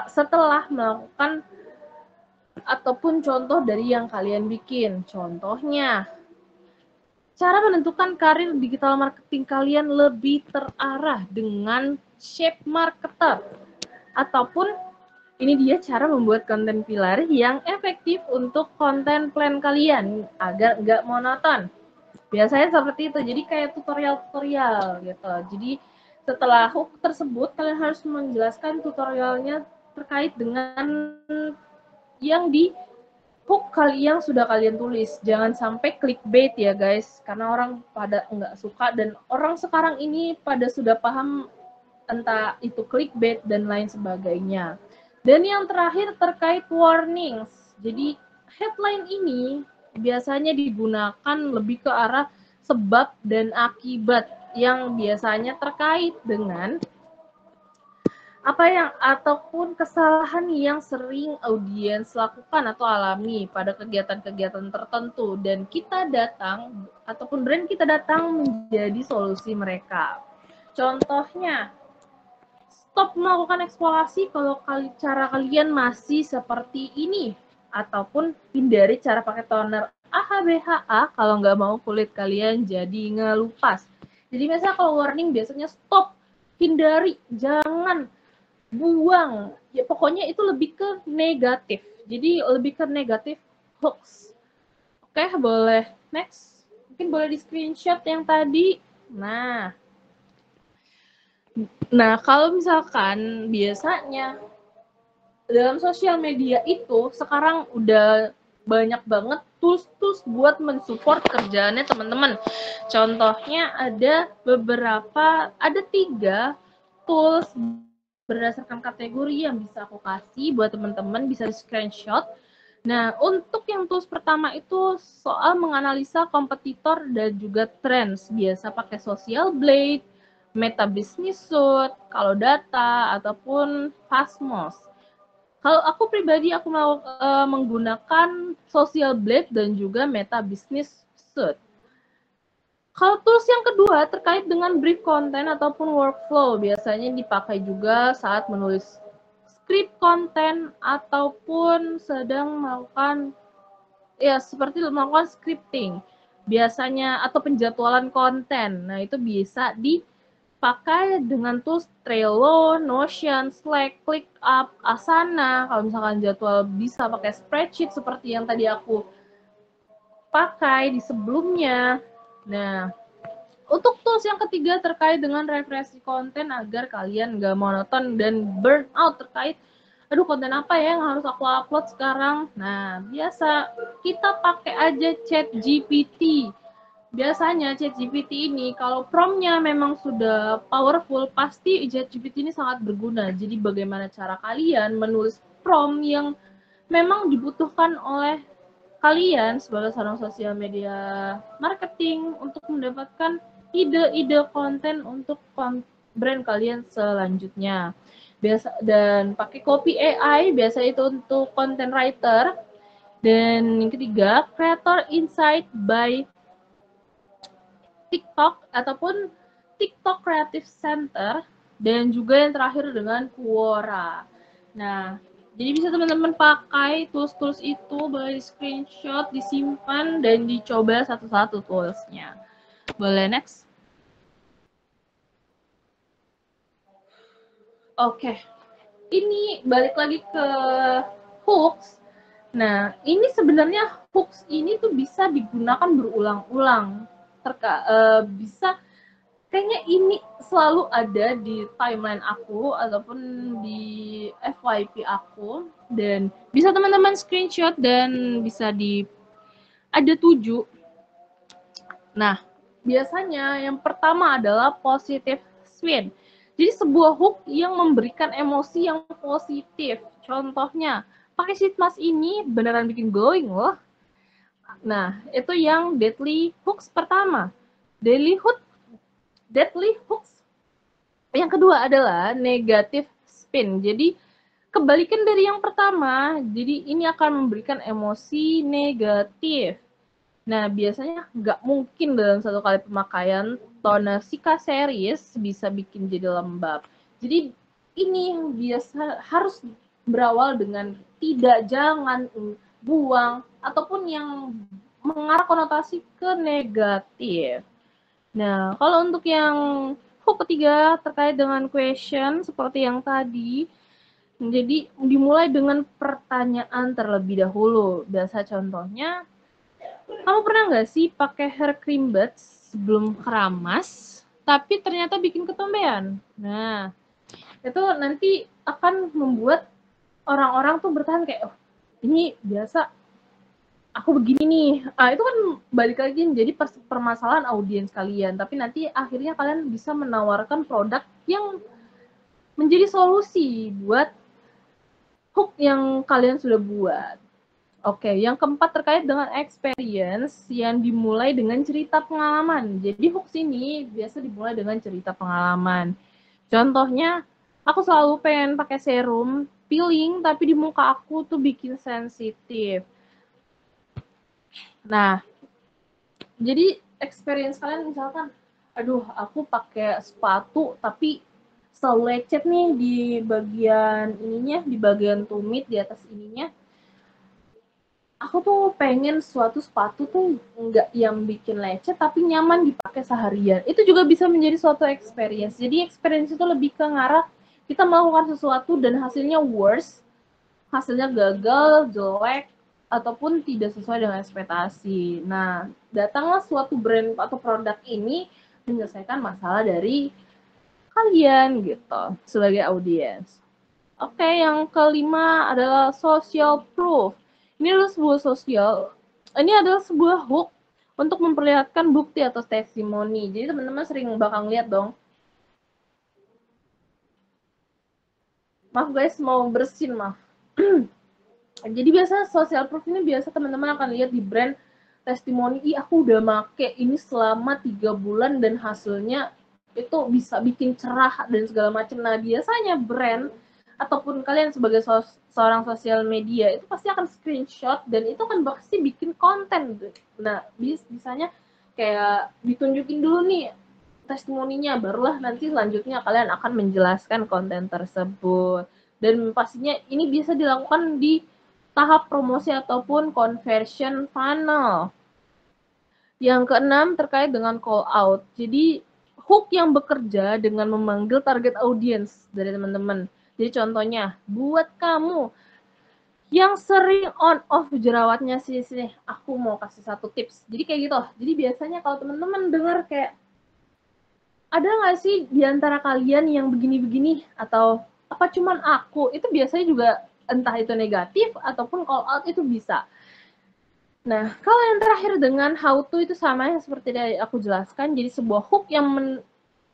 Speaker 1: setelah melakukan ataupun contoh dari yang kalian bikin. Contohnya, cara menentukan karir digital marketing kalian lebih terarah dengan shape marketer. Ataupun ini dia cara membuat konten pilar yang efektif untuk konten plan kalian agar nggak monoton. Biasanya seperti itu, jadi kayak tutorial-tutorial gitu. Jadi setelah hook tersebut, kalian harus menjelaskan tutorialnya terkait dengan yang di hook yang sudah kalian tulis. Jangan sampai clickbait ya guys, karena orang pada nggak suka dan orang sekarang ini pada sudah paham entah itu clickbait dan lain sebagainya. Dan yang terakhir terkait warnings. Jadi headline ini biasanya digunakan lebih ke arah sebab dan akibat yang biasanya terkait dengan apa yang ataupun kesalahan yang sering audiens lakukan atau alami pada kegiatan-kegiatan tertentu dan kita datang ataupun brand kita datang menjadi solusi mereka. Contohnya, stop melakukan eksplorasi kalau cara kalian masih seperti ini ataupun hindari cara pakai toner AHBHA kalau nggak mau kulit kalian jadi ngelupas. Jadi misalnya kalau warning biasanya stop, hindari, jangan, buang. Ya pokoknya itu lebih ke negatif. Jadi lebih ke negatif hoax. Oke, boleh next. Mungkin boleh di screenshot yang tadi. Nah, kalau misalkan biasanya dalam sosial media itu sekarang udah banyak banget tools-tools buat mensupport kerjaannya teman-teman. Contohnya ada 3 tools berdasarkan kategori yang bisa aku kasih buat teman-teman, bisa di screenshot. Nah, untuk yang tools pertama itu soal menganalisa kompetitor dan juga trends. Biasa pakai Social Blade, Meta Business Suite, kalau data, ataupun Fastmos. Kalau aku pribadi, aku mau menggunakan Social Blade dan juga Meta Business Suite. Kalau tools yang kedua terkait dengan brief content ataupun workflow, biasanya dipakai juga saat menulis script konten ataupun sedang melakukan ya seperti melakukan scripting biasanya atau penjadwalan konten. Nah, itu bisa dipakai dengan tools Trello, Notion, Slack, ClickUp, Asana. Kalau misalkan jadwal bisa pakai spreadsheet seperti yang tadi aku pakai di sebelumnya. Nah, untuk tools yang ketiga terkait dengan refresh konten agar kalian nggak monoton dan burn out terkait aduh konten apa ya yang harus aku upload sekarang. Nah, biasa kita pakai aja ChatGPT. Biasanya ChatGPT ini kalau promptnya memang sudah powerful, pasti ChatGPT ini sangat berguna. Jadi bagaimana cara kalian menulis prompt yang memang dibutuhkan oleh kalian sebagai seorang sosial media marketing untuk mendapatkan ide-ide konten untuk brand kalian selanjutnya. Dan pakai copy AI biasa itu untuk content writer. Dan yang ketiga, creator insight by TikTok ataupun TikTok Creative Center, dan juga yang terakhir dengan Quora. Nah, jadi bisa teman-teman pakai tools-tools itu, boleh di screenshot, disimpan, dan dicoba satu-satu toolsnya. Boleh next? Oke, ini balik lagi ke hooks. Nah, ini sebenarnya hooks ini tuh bisa digunakan berulang-ulang. Bisa kayaknya ini selalu ada di timeline aku ataupun di FYP aku, dan bisa teman-teman screenshot dan bisa ada 7. Nah, biasanya yang pertama adalah positive spin. Jadi sebuah hook yang memberikan emosi yang positif. Contohnya, pakai sheet mask ini beneran bikin glowing loh. Nah, itu yang deadly hooks pertama. Deadly hooks yang kedua adalah negative spin. Jadi kebalikan dari yang pertama, jadi ini akan memberikan emosi negatif. Nah, biasanya nggak mungkin dalam satu kali pemakaian toner Sika series bisa bikin jadi lembab. Jadi ini yang biasa harus berawal dengan tidak, jangan, buang, ataupun yang mengarah konotasi ke negatif. Nah, kalau untuk yang hook ketiga terkait dengan question seperti yang tadi, jadi dimulai dengan pertanyaan terlebih dahulu. Biasa contohnya, kamu pernah nggak sih pakai hair cream buds sebelum keramas, tapi ternyata bikin ketombean? Nah, itu nanti akan membuat orang-orang tuh bertahan kayak, oh, ini biasa aku begini nih. Itu kan balik lagi jadi permasalahan audiens kalian, tapi nanti akhirnya kalian bisa menawarkan produk yang menjadi solusi buat hook yang kalian sudah buat. Oke, yang keempat terkait dengan experience yang dimulai dengan cerita pengalaman. Jadi hooks ini biasa dimulai dengan cerita pengalaman. Contohnya, aku selalu pengen pakai serum peeling, tapi di muka aku tuh bikin sensitif. Nah, jadi experience kalian misalkan, aduh aku pakai sepatu tapi selalu lecet nih di bagian ininya, di bagian tumit di atas ininya. Aku tuh pengen suatu sepatu tuh nggak yang bikin lecet tapi nyaman dipakai seharian. Itu juga bisa menjadi suatu experience. Jadi experience itu lebih ke ngarah kita melakukan sesuatu dan hasilnya worse, hasilnya gagal, jelek, ataupun tidak sesuai dengan ekspektasi. Nah, datanglah suatu brand atau produk ini menyelesaikan masalah dari kalian gitu sebagai audiens. Oke, yang kelima adalah social proof. Ini adalah sebuah hook untuk memperlihatkan bukti atau testimoni. Jadi teman-teman sering bakal lihat dong. Maaf guys, mau bersin maaf. Jadi biasa social proof ini biasa teman-teman akan lihat di brand testimoni, aku udah make ini selama 3 bulan dan hasilnya itu bisa bikin cerah dan segala macam. Nah, biasanya brand ataupun kalian sebagai seorang sosial media itu pasti akan screenshot dan itu kan pasti bikin konten. Nah, bisanya kayak ditunjukin dulu nih testimoninya, barulah nanti selanjutnya kalian akan menjelaskan konten tersebut. Dan pastinya ini bisa dilakukan di tahap promosi ataupun conversion funnel. Yang keenam terkait dengan call out. Jadi hook yang bekerja dengan memanggil target audience dari teman-teman. Jadi contohnya, buat kamu yang sering on off jerawatnya sih, aku mau kasih satu tips. Jadi kayak gitu. Jadi biasanya kalau teman-teman dengar kayak, ada nggak sih di antara kalian yang begini-begini atau apa cuman aku? Itu biasanya juga entah itu negatif ataupun call out itu bisa. Nah, kalau yang terakhir dengan how to itu sama yang seperti yang aku jelaskan, jadi sebuah hook yang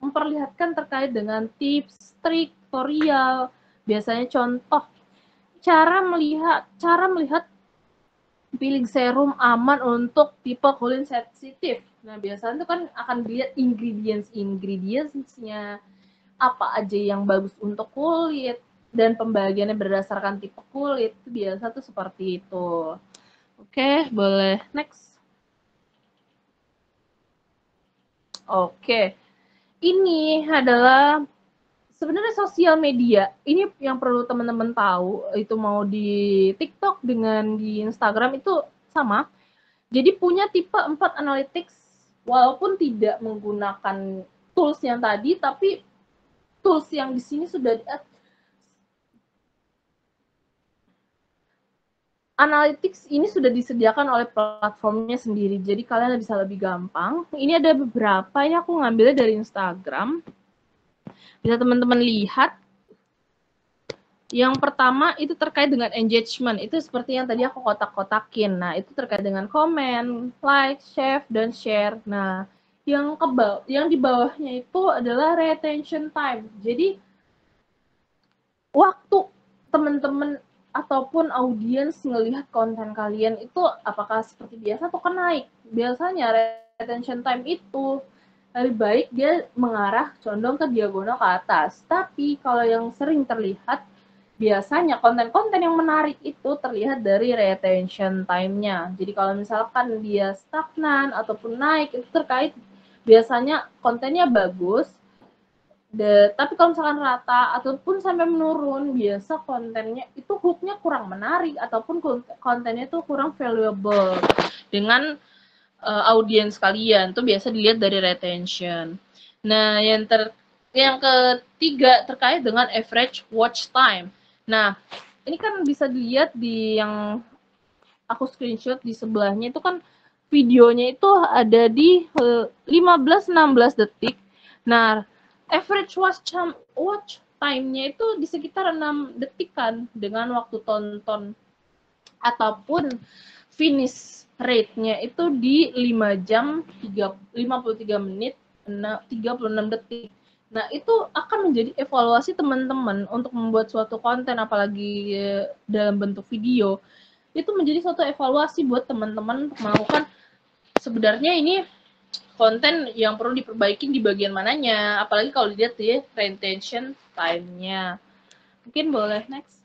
Speaker 1: memperlihatkan terkait dengan tips, trik, tutorial, biasanya contoh cara melihat peeling serum aman untuk tipe kulit sensitif. Nah, biasanya itu kan akan dilihat ingredients-nya apa aja yang bagus untuk kulit dan pembagiannya berdasarkan tipe kulit. Itu biasa tuh seperti itu. Oke, boleh next. Oke, ini adalah sebenarnya sosial media. Ini yang perlu teman-teman tahu, itu mau di TikTok dengan di Instagram itu sama. Jadi punya tipe 4 analytics walaupun tidak menggunakan tools yang tadi, tapi tools yang di sini sudah analytics ini sudah disediakan oleh platformnya sendiri, jadi kalian bisa lebih gampang. Ini ada beberapa, ini aku ngambilnya dari Instagram. Bisa teman-teman lihat. Yang pertama itu terkait dengan engagement, itu seperti yang tadi aku kotak-kotakin. Nah, itu terkait dengan komen, like, share, dan share. Nah, yang di bawahnya itu adalah retention time. Jadi, waktu teman-teman ataupun audiens ngelihat konten kalian itu apakah seperti biasa atau naik. Biasanya retention time itu lebih baik dia mengarah condong ke diagonal ke atas. Tapi kalau yang sering terlihat, biasanya konten-konten yang menarik itu terlihat dari retention time-nya. Jadi kalau misalkan dia stagnan ataupun naik, itu terkait biasanya kontennya bagus, tapi kalau misalkan rata ataupun sampai menurun, biasa kontennya itu hook-nya kurang menarik ataupun kontennya itu kurang valuable dengan audiens kalian. Itu biasa dilihat dari retention. Nah, yang ketiga terkait dengan average watch time. Nah, ini kan bisa dilihat di yang aku screenshot di sebelahnya itu kan videonya itu ada di 15-16 detik. Nah, average watch time-nya itu di sekitar 6 detik kan dengan waktu tonton ataupun finish rate-nya itu di 5 jam 53 menit 36 detik. Nah, itu akan menjadi evaluasi teman-teman untuk membuat suatu konten apalagi dalam bentuk video. Itu menjadi suatu evaluasi buat teman-teman untuk melakukan sebenarnya ini konten yang perlu diperbaiki di bagian mananya, apalagi kalau dilihat ya retention time-nya. Mungkin boleh next.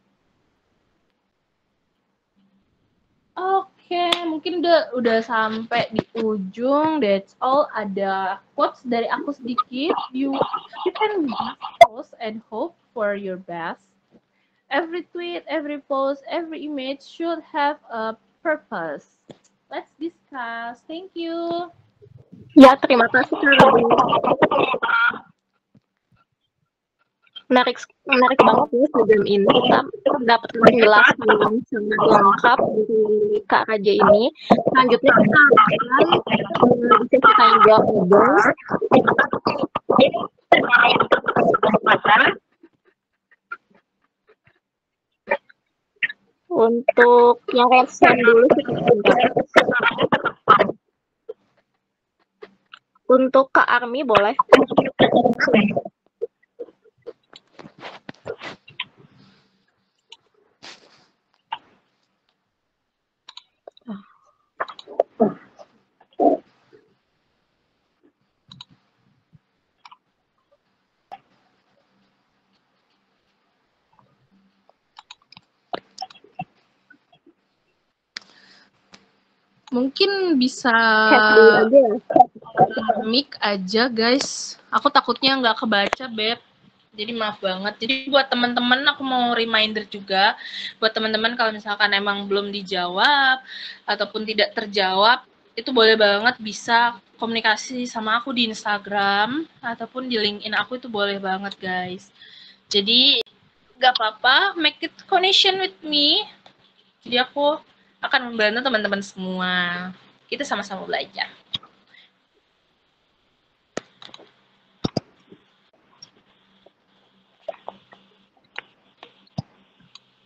Speaker 1: Oke, mungkin udah sampai di ujung. That's all. Ada quotes dari aku sedikit. You can post and hope for your best. Every tweet, every post, every image should have a purpose. Let's discuss. Thank you.
Speaker 2: Ya, terima kasih Kak. Menarik banget nih sejam ini kita dapat penjelasan yang sangat lengkap dari Kak Raja ini. Selanjutnya kita akan bisa tanya jawab guys. Untuk yang resen dulu kita sebentar. Untuk Kak Army boleh.
Speaker 1: Mungkin bisa mic aja guys. Aku takutnya nggak kebaca, Beb. Jadi maaf banget. Jadi buat teman-teman aku mau reminder juga buat teman-teman kalau misalkan emang belum dijawab ataupun tidak terjawab, itu boleh banget bisa komunikasi sama aku di Instagram ataupun di LinkedIn aku, itu boleh banget guys. Jadi nggak apa-apa, make it connection with me. Jadi aku akan membantu teman-teman semua. Kita sama-sama belajar.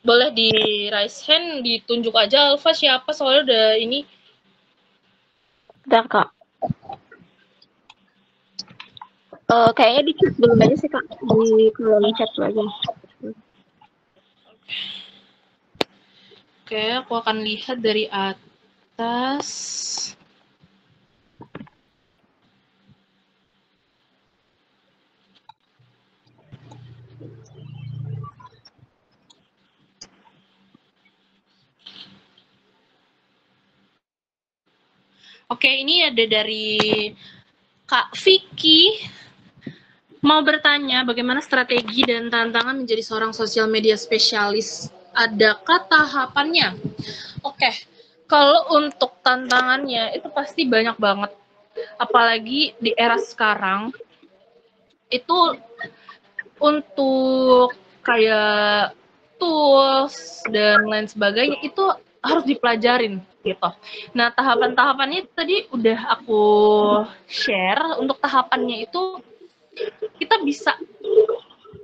Speaker 1: Boleh di raise hand, ditunjuk aja Alfa siapa, soalnya udah ini.
Speaker 2: Bentar Kak. Kayaknya di chat belum aja sih Kak, di kolom chat aja.
Speaker 1: Oke, aku akan lihat dari atas. Oke, ini ada dari Kak Vicky. Mau bertanya bagaimana strategi dan tantangan menjadi seorang sosial media spesialis? Adakah tahapannya? Oke, kalau untuk tantangannya itu pasti banyak banget. Apalagi di era sekarang, itu untuk kayak tools dan lain sebagainya itu harus dipelajarin gitu. Nah, tahapan-tahapannya tadi udah aku share. Untuk tahapannya itu kita bisa,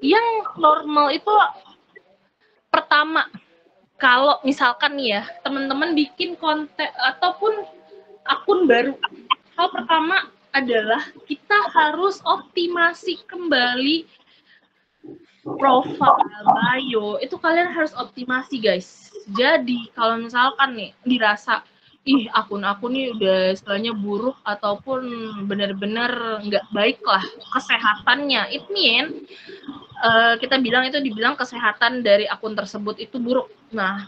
Speaker 1: yang normal itu pertama, kalau misalkan nih ya teman-teman bikin konten ataupun akun baru, hal pertama adalah kita harus optimasi kembali profile, bio, itu kalian harus optimasi guys. Jadi kalau misalkan nih dirasa, ih akun aku nih udah istilahnya buruk ataupun benar-benar nggak baik lah kesehatannya, it mean kita bilang itu dibilang kesehatan dari akun tersebut itu buruk. Nah,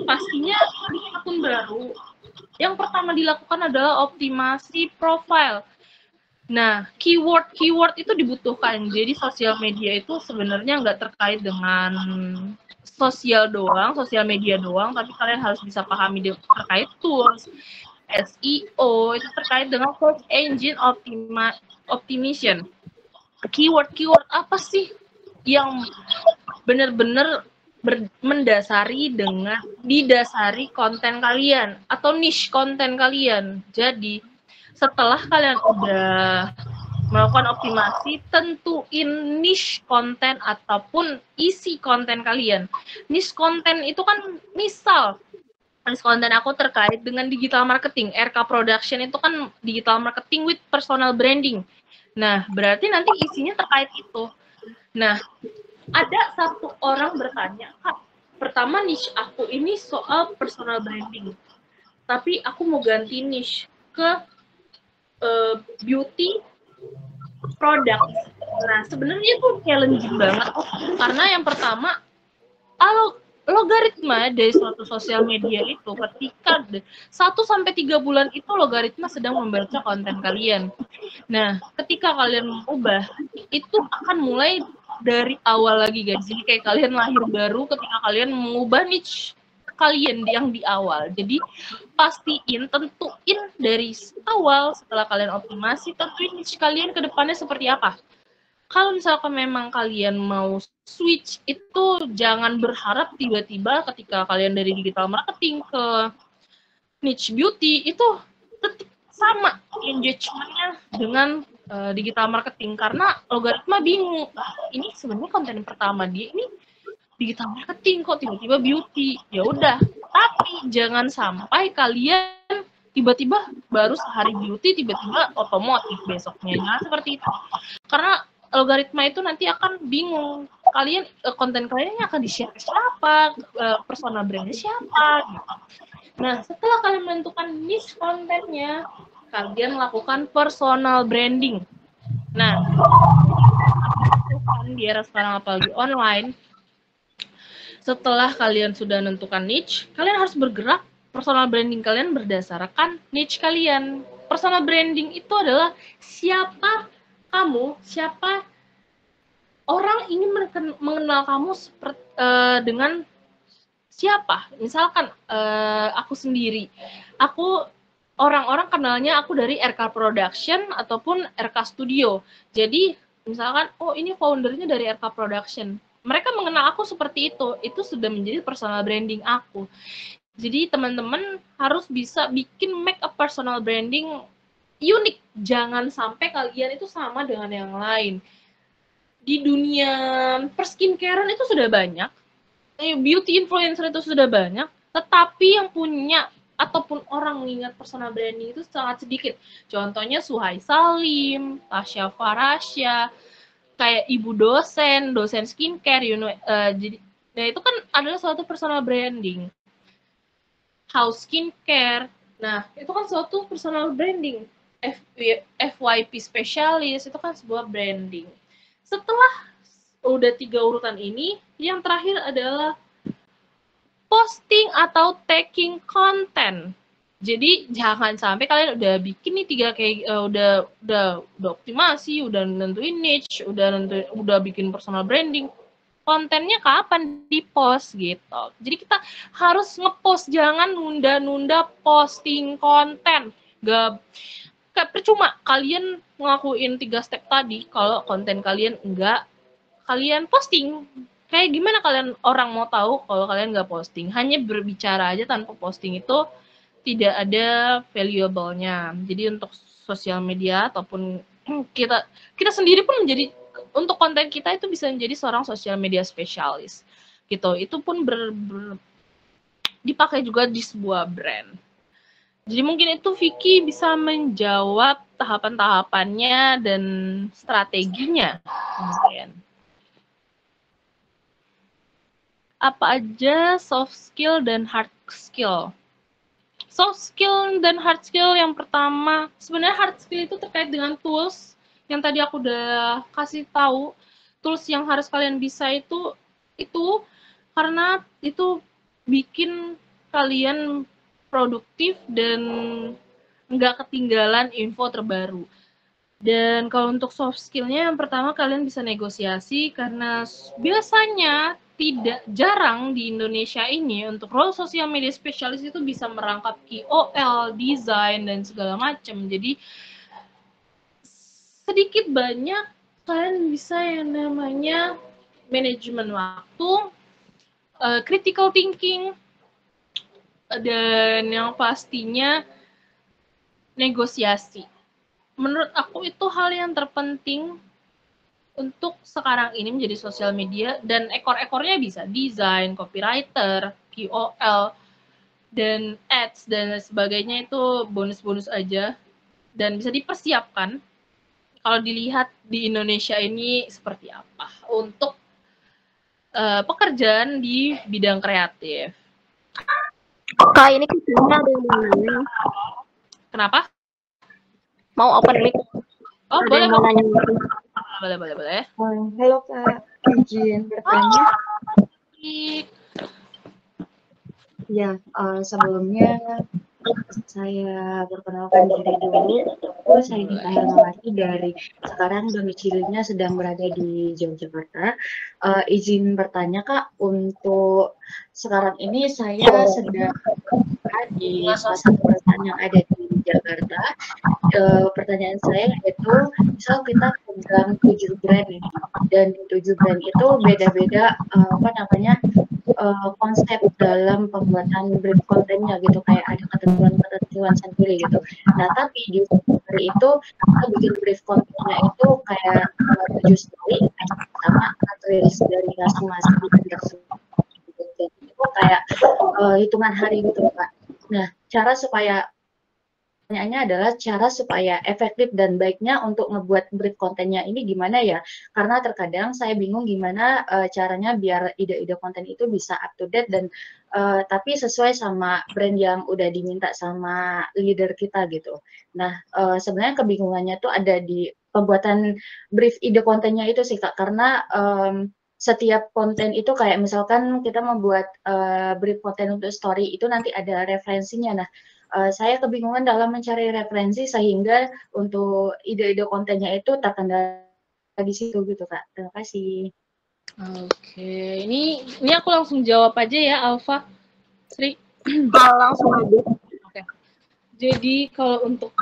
Speaker 1: pastinya bikin akun baru, yang pertama dilakukan adalah optimasi profile. Nah, keyword itu dibutuhkan. Jadi sosial media itu sebenarnya nggak terkait dengan sosial media doang, tapi kalian harus bisa pahami terkait tools, SEO, itu terkait dengan search engine optimization. Keyword apa sih yang benar-benar didasari konten kalian atau niche konten kalian. Jadi setelah kalian udah melakukan optimasi, tentuin niche konten ataupun isi konten kalian. Niche konten itu kan misal niche konten aku terkait dengan digital marketing, RK Production itu kan digital marketing with personal branding. Nah, berarti nanti isinya terkait itu. Nah, ada satu orang bertanya, Kak, pertama niche aku ini soal personal branding, tapi aku mau ganti niche ke beauty produk. Nah, sebenarnya itu challenging banget karena yang pertama, logaritma dari suatu sosial media itu ketika 1-3 bulan itu logaritma sedang membaca konten kalian. Nah, ketika kalian mengubah, itu akan mulai dari awal lagi guys. Jadi kayak kalian lahir baru ketika kalian mengubah niche kalian yang di awal. Jadi pastiin, tentuin dari awal setelah kalian optimasi, tentuin niche kalian ke depannya seperti apa. Kalau misalkan memang kalian mau switch, itu jangan berharap tiba-tiba ketika kalian dari digital marketing ke niche beauty, itu tetap sama engagement-nya dengan digital marketing, karena logaritma bingung, ini sebenarnya konten pertama dia ini digital marketing kok tiba-tiba beauty. Ya udah, tapi jangan sampai kalian tiba-tiba baru sehari beauty tiba-tiba otomotif besoknya. Nah, seperti itu. Karena logaritma itu nanti akan bingung. Kalian konten kalian akan di-share ke siapa, personal brandnya siapa gitu. Nah, setelah kalian menentukan niche kontennya, kalian lakukan personal branding. Nah, di era sekarang apalagi online, setelah kalian sudah menentukan niche, kalian harus bergerak personal branding kalian berdasarkan niche kalian. Personal branding itu adalah siapa kamu, siapa orang ingin mengenal kamu dengan siapa. Misalkan aku sendiri, orang-orang kenalnya aku dari RK Production ataupun RK Studio. Jadi misalkan, oh ini foundernya dari RK Production. Mereka mengenal aku seperti itu sudah menjadi personal branding aku. Jadi teman-teman harus bisa make a personal branding unik. Jangan sampai kalian itu sama dengan yang lain. Di dunia perskincarean itu sudah banyak, beauty influencer itu sudah banyak, tetapi yang punya ataupun orang mengingat personal branding itu sangat sedikit. Contohnya Suhai Salim, Tasya Farasya, kayak ibu dosen skincare, jadi, nah itu kan adalah suatu personal branding. House skincare, nah itu kan suatu personal branding. FYP spesialis itu kan sebuah branding. Setelah udah 3 urutan ini, yang terakhir adalah posting atau tagging konten. Jadi jangan sampai kalian udah bikin nih 3 kayak udah optimasi, udah nentuin niche, udah bikin personal branding. Kontennya kapan di-post gitu. Jadi kita harus nge-post, jangan nunda-nunda posting konten. Gak percuma kalian ngelakuin 3 step tadi kalau konten kalian enggak kalian posting. Kayak gimana kalian orang mau tahu kalau kalian nggak posting? Hanya berbicara aja tanpa posting itu tidak ada valuable-nya. Jadi untuk sosial media ataupun kita sendiri pun menjadi, untuk konten kita itu bisa menjadi seorang sosial media spesialis gitu. Itu pun dipakai juga di sebuah brand. Jadi mungkin itu Vicky bisa menjawab tahapan-tahapannya dan strateginya mungkin. apa aja soft skill dan hard skill. Soft skill dan hard skill yang pertama, sebenarnya hard skill itu terkait dengan tools yang tadi aku udah kasih tahu. Tools yang harus kalian bisa itu karena itu bikin kalian produktif dan nggak ketinggalan info terbaru. Dan kalau untuk soft skill-nya, yang pertama kalian bisa negosiasi, karena biasanya tidak jarang di Indonesia ini untuk role sosial media spesialis itu bisa merangkap KOL, desain, dan segala macam. Jadi sedikit banyak kalian bisa yang namanya manajemen waktu, critical thinking, dan yang pastinya negosiasi. Menurut aku itu hal yang terpenting untuk sekarang ini menjadi sosial media, dan ekor-ekornya bisa desain, copywriter, KOL, dan ads dan sebagainya, itu bonus-bonus aja dan bisa dipersiapkan kalau dilihat di Indonesia ini seperti apa untuk pekerjaan di bidang kreatif.
Speaker 2: Kak, ini kayaknya ada yang mau nanya.
Speaker 1: Kenapa?
Speaker 2: Mau open mic?
Speaker 1: Oh,
Speaker 2: ada
Speaker 1: boleh,
Speaker 2: yang mau nanya.
Speaker 1: Boleh.
Speaker 3: Halo Kak, izin bertanya. Ya, sebelumnya saya perkenalkan diri dulu. Saya Nita Hermawati dari, sekarang domisilinya sedang berada di Yogyakarta. Izin bertanya Kak, untuk sekarang ini saya sedang di salah satu perusahaan yang ada di Jakarta. Pertanyaan saya yaitu, misal kita pegang 7 brand nih, dan 7 brand itu beda-beda konsep dalam pembuatan brief kontennya gitu, kayak ada ketentuan-ketentuan sendiri gitu. Nah, tapi di hari itu kita bikin brief kontennya itu kayak 7 story sama rilis dari masing-masing tersebut. Itu kayak hitungan hari gitu Kak. Nah, pertanyaannya adalah cara supaya efektif dan baiknya untuk ngebuat brief kontennya ini gimana ya? Karena terkadang saya bingung gimana caranya biar ide-ide konten itu bisa up to date dan tapi sesuai sama brand yang udah diminta sama leader kita gitu. Nah, sebenarnya kebingungannya tuh ada di pembuatan brief ide kontennya itu sih Kak, karena setiap konten itu kayak misalkan kita membuat brief konten untuk story itu nanti ada referensinya. Nah, saya kebingungan dalam mencari referensi sehingga untuk ide-ide kontennya itu terkendala di situ gitu Kak. Terima kasih.
Speaker 1: Oke, ini aku langsung jawab aja ya, Alfa. Sri.
Speaker 2: Langsung aja.
Speaker 1: Oke. Jadi kalau untuk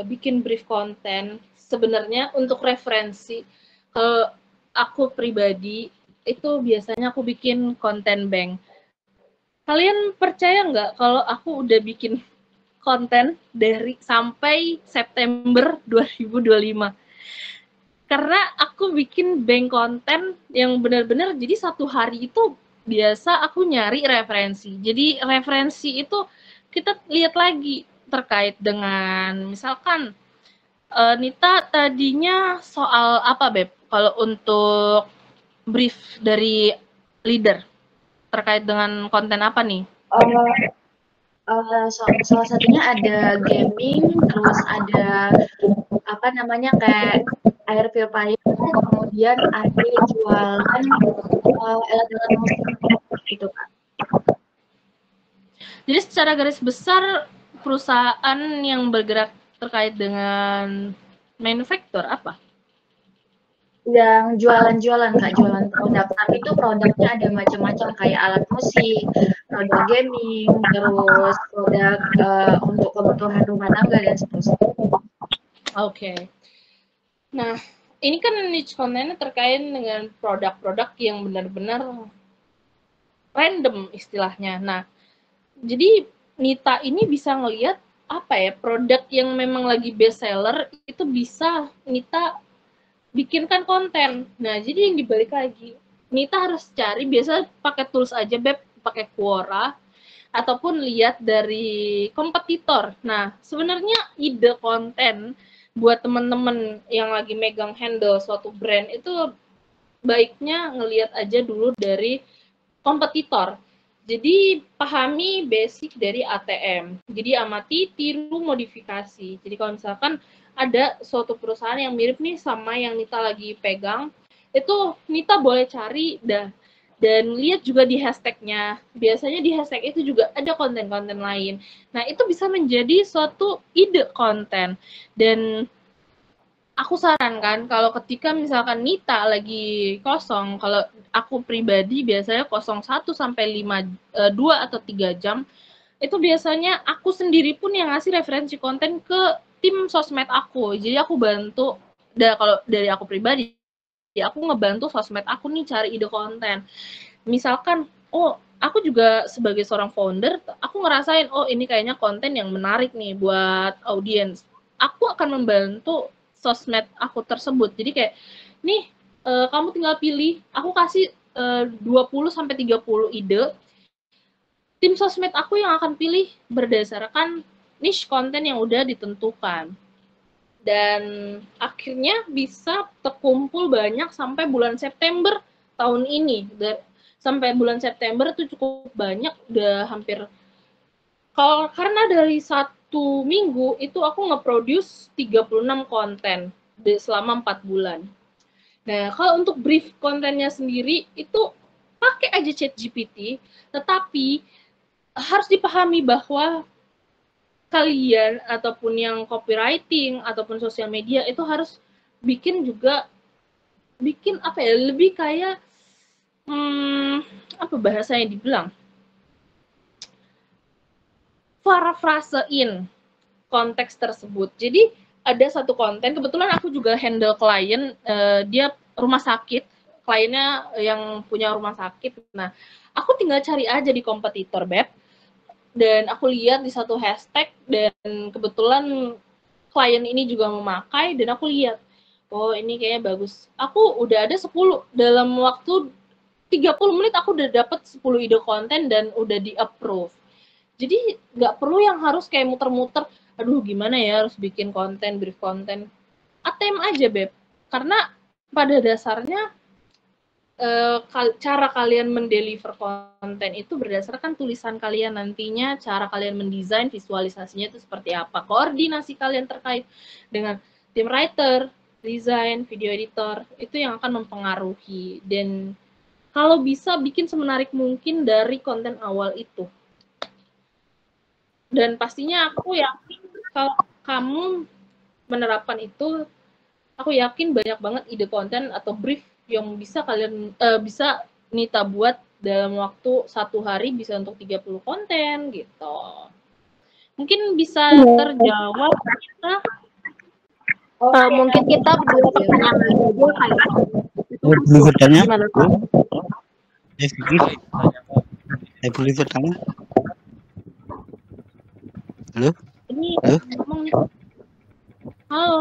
Speaker 1: bikin brief konten, sebenarnya untuk referensi, kalau aku pribadi itu biasanya aku bikin konten bank. Kalian percaya nggak kalau aku udah bikin konten dari sampai September 2025? Karena aku bikin bank konten yang benar-benar, jadi satu hari itu biasa aku nyari referensi. Jadi referensi itu kita lihat lagi terkait dengan misalkan Nita tadinya soal apa Beb? Kalau untuk brief dari leader terkait dengan konten apa nih?
Speaker 3: Salah satunya ada gaming, terus ada kayak air purifier, kemudian ada jualan alat-alat musik gitu Kak.
Speaker 1: Jadi secara garis besar perusahaan yang bergerak terkait dengan manufaktur apa?
Speaker 3: Yang jualan-jualan Kak, jualan produk. Tapi itu produknya ada macam-macam kayak alat musik, produk gaming, terus produk untuk kebutuhan rumah tangga dan seterusnya.
Speaker 1: Oke. Nah, ini kan niche kontennya terkait dengan produk-produk yang benar-benar random istilahnya. Nah, jadi Nita ini bisa ngelihat apa ya, produk yang memang lagi best seller itu bisa Nita bikinkan konten. Nah, jadi yang dibalik lagi, Nita harus cari, biasa pakai tools aja Beb, pakai Quora ataupun lihat dari kompetitor. Nah, sebenarnya ide konten buat teman-teman yang lagi megang handle suatu brand itu baiknya ngelihat aja dulu dari kompetitor. Jadi pahami basic dari ATM. Jadi amati, tiru, modifikasi. Jadi kalau misalkan ada suatu perusahaan yang mirip nih sama yang Nita lagi pegang, itu Nita boleh cari dan lihat juga di hashtagnya. Biasanya di hashtag itu juga ada konten-konten lain. Nah, itu bisa menjadi suatu ide konten. Dan aku sarankan kalau ketika misalkan Nita lagi kosong, kalau aku pribadi biasanya 01 sampai 2 atau 3 jam, itu biasanya aku sendiri pun yang ngasih referensi konten ke tim sosmed aku. Jadi aku bantu, kalau dari aku pribadi, aku ngebantu sosmed aku nih cari ide konten. Misalkan, aku juga sebagai seorang founder, aku ngerasain, ini kayaknya konten yang menarik nih buat audiens. Aku akan membantu sosmed aku tersebut. Jadi kayak, nih, kamu tinggal pilih, aku kasih 20 sampai 30 ide. Tim sosmed aku yang akan pilih berdasarkan niche konten yang udah ditentukan. Dan akhirnya bisa terkumpul banyak sampai bulan September tahun ini. Sampai bulan September itu cukup banyak, udah hampir, karena dari 1 minggu itu aku nge-produce 36 konten selama 4 bulan. Nah, kalau untuk brief kontennya sendiri itu pakai aja ChatGPT, tetapi harus dipahami bahwa kalian ataupun yang copywriting ataupun sosial media itu harus bikin apa ya, lebih kayak apa bahasanya dibilang, parafrasein konteks tersebut. Jadi ada satu konten, kebetulan aku juga handle klien, dia rumah sakit, kliennya yang punya rumah sakit. Nah, aku tinggal cari aja di kompetitor, Beb, dan aku lihat di satu hashtag, dan kebetulan klien ini juga memakai, dan aku lihat, ini kayaknya bagus. Aku udah ada 10, dalam waktu 30 menit aku udah dapet 10 ide konten dan udah di-approve. Jadi nggak perlu yang harus kayak muter-muter, aduh gimana ya harus bikin konten, brief konten. ATM aja, Beb. Karena pada dasarnya cara kalian mendeliver konten itu berdasarkan tulisan kalian nantinya, cara kalian mendesain, visualisasinya itu seperti apa, koordinasi kalian terkait dengan tim writer, desain, video editor, itu yang akan mempengaruhi. Dan kalau bisa bikin semenarik mungkin dari konten awal itu. Dan pastinya aku yakin kalau kamu menerapkan itu, aku yakin banyak banget ide konten atau brief yang bisa kalian bisa Nita buat dalam waktu 1 hari bisa untuk 30 konten gitu. Mungkin bisa terjawab kita.
Speaker 2: Mungkin kita berdua pertanyaan dulu kayak.
Speaker 4: Boleh bertanya? Saya boleh bertanya? Halo?
Speaker 1: Ini
Speaker 4: Halo?
Speaker 1: ngomong nih. Halo.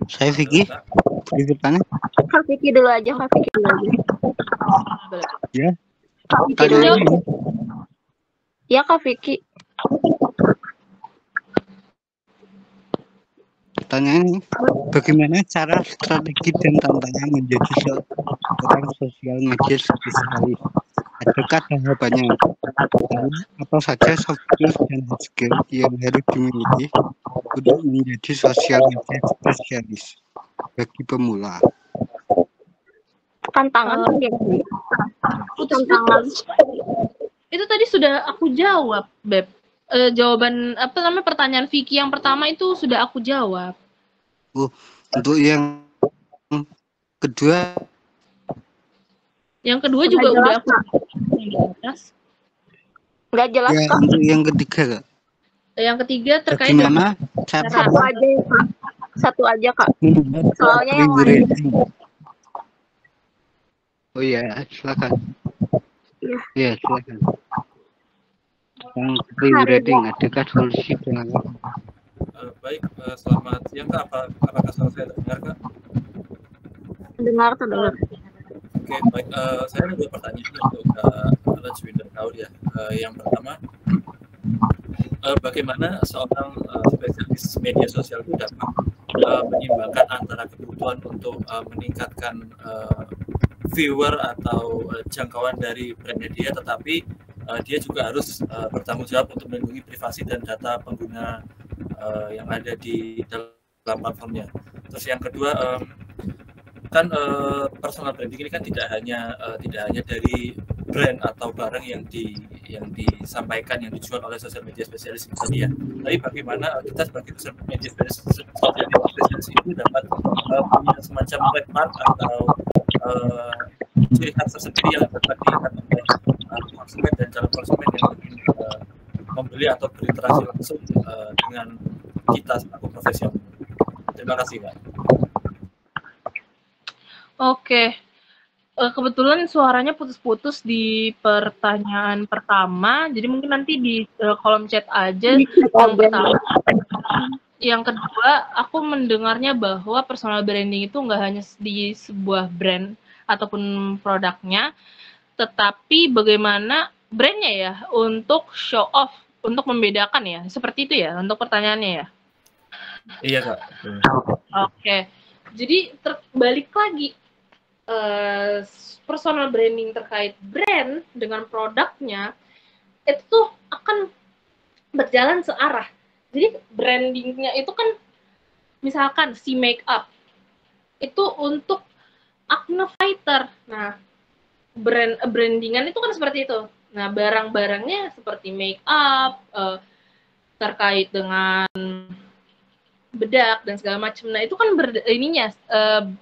Speaker 4: Saya Vicky. Boleh bertanya?
Speaker 2: Kak Vicky dulu aja, Kak Vicky dulu aja.
Speaker 4: Ya.
Speaker 2: Kak Vicky dulu.
Speaker 4: Tanya.
Speaker 2: Ya, Kak Vicky.
Speaker 4: Pertanyaannya, bagaimana cara, strategi, dan tantangan menjadi seorang sosial media spesialis? Adakah tahapannya? Apa saja soft skills dan hard skills yang harus dimiliki untuk menjadi sosial media spesialis bagi pemula?
Speaker 2: Tantangan ya. Tantangan.
Speaker 1: Itu tadi sudah aku jawab, Beb. Jawaban pertanyaan Vicky yang pertama itu sudah aku jawab.
Speaker 4: Untuk yang kedua?
Speaker 1: Yang kedua juga udah aku
Speaker 2: nggak jelas
Speaker 4: ya,
Speaker 2: kok.
Speaker 4: untuk yang ketiga, Kak.
Speaker 1: Yang ketiga terkait
Speaker 4: bagaimana cara
Speaker 2: Satu aja ya, Kak. Satu aja, Kak. Soalnya yang lain.
Speaker 4: Oh iya, silakan. Iya, silakan. Yang pre-wedding, adakah solusi dengan
Speaker 5: baik, selamat siang Kak. Apakah suara saya terdengar Kak?
Speaker 2: Dengar.
Speaker 5: Oke, baik. Saya ada 2 pertanyaan untuk Kak Lajwin dan Kak Audia. Yang pertama, bagaimana seorang spesialis media sosial itu dapat menyeimbangkan antara kebutuhan untuk meningkatkan viewer atau jangkauan dari brandnya dia, tetapi dia juga harus bertanggung jawab untuk melindungi privasi dan data pengguna yang ada di dalam platformnya. Terus yang kedua, kan personal branding ini kan tidak hanya dari brand atau barang yang disampaikan, yang dijual oleh sosial media spesialis tadi ya. Tapi bagaimana kita sebagai sosial media spesialis itu dapat punya semacam trademark atau ciri khas tersendiri yang dapat dilihat oleh konsumen dan calon konsumen yang ingin membeli atau berinteraksi langsung dengan kita selaku profesional. Terima kasih, Pak.
Speaker 1: Oke. Kebetulan suaranya putus-putus di pertanyaan pertama, jadi mungkin nanti di kolom chat aja yang pertama. Yang kedua, aku mendengarnya bahwa personal branding itu nggak hanya di sebuah brand ataupun produknya, tetapi bagaimana brandnya ya untuk show off, untuk membedakan ya, seperti itu ya untuk pertanyaannya ya.
Speaker 5: Iya, Kak.
Speaker 1: Oke, jadi balik lagi. Personal branding terkait brand dengan produknya itu tuh akan berjalan searah. Jadi brandingnya itu kan misalkan si make up itu untuk acne fighter. Nah, brandingan itu kan seperti itu. Nah, barang-barangnya seperti make up terkait dengan bedak dan segala macam. Nah, itu kan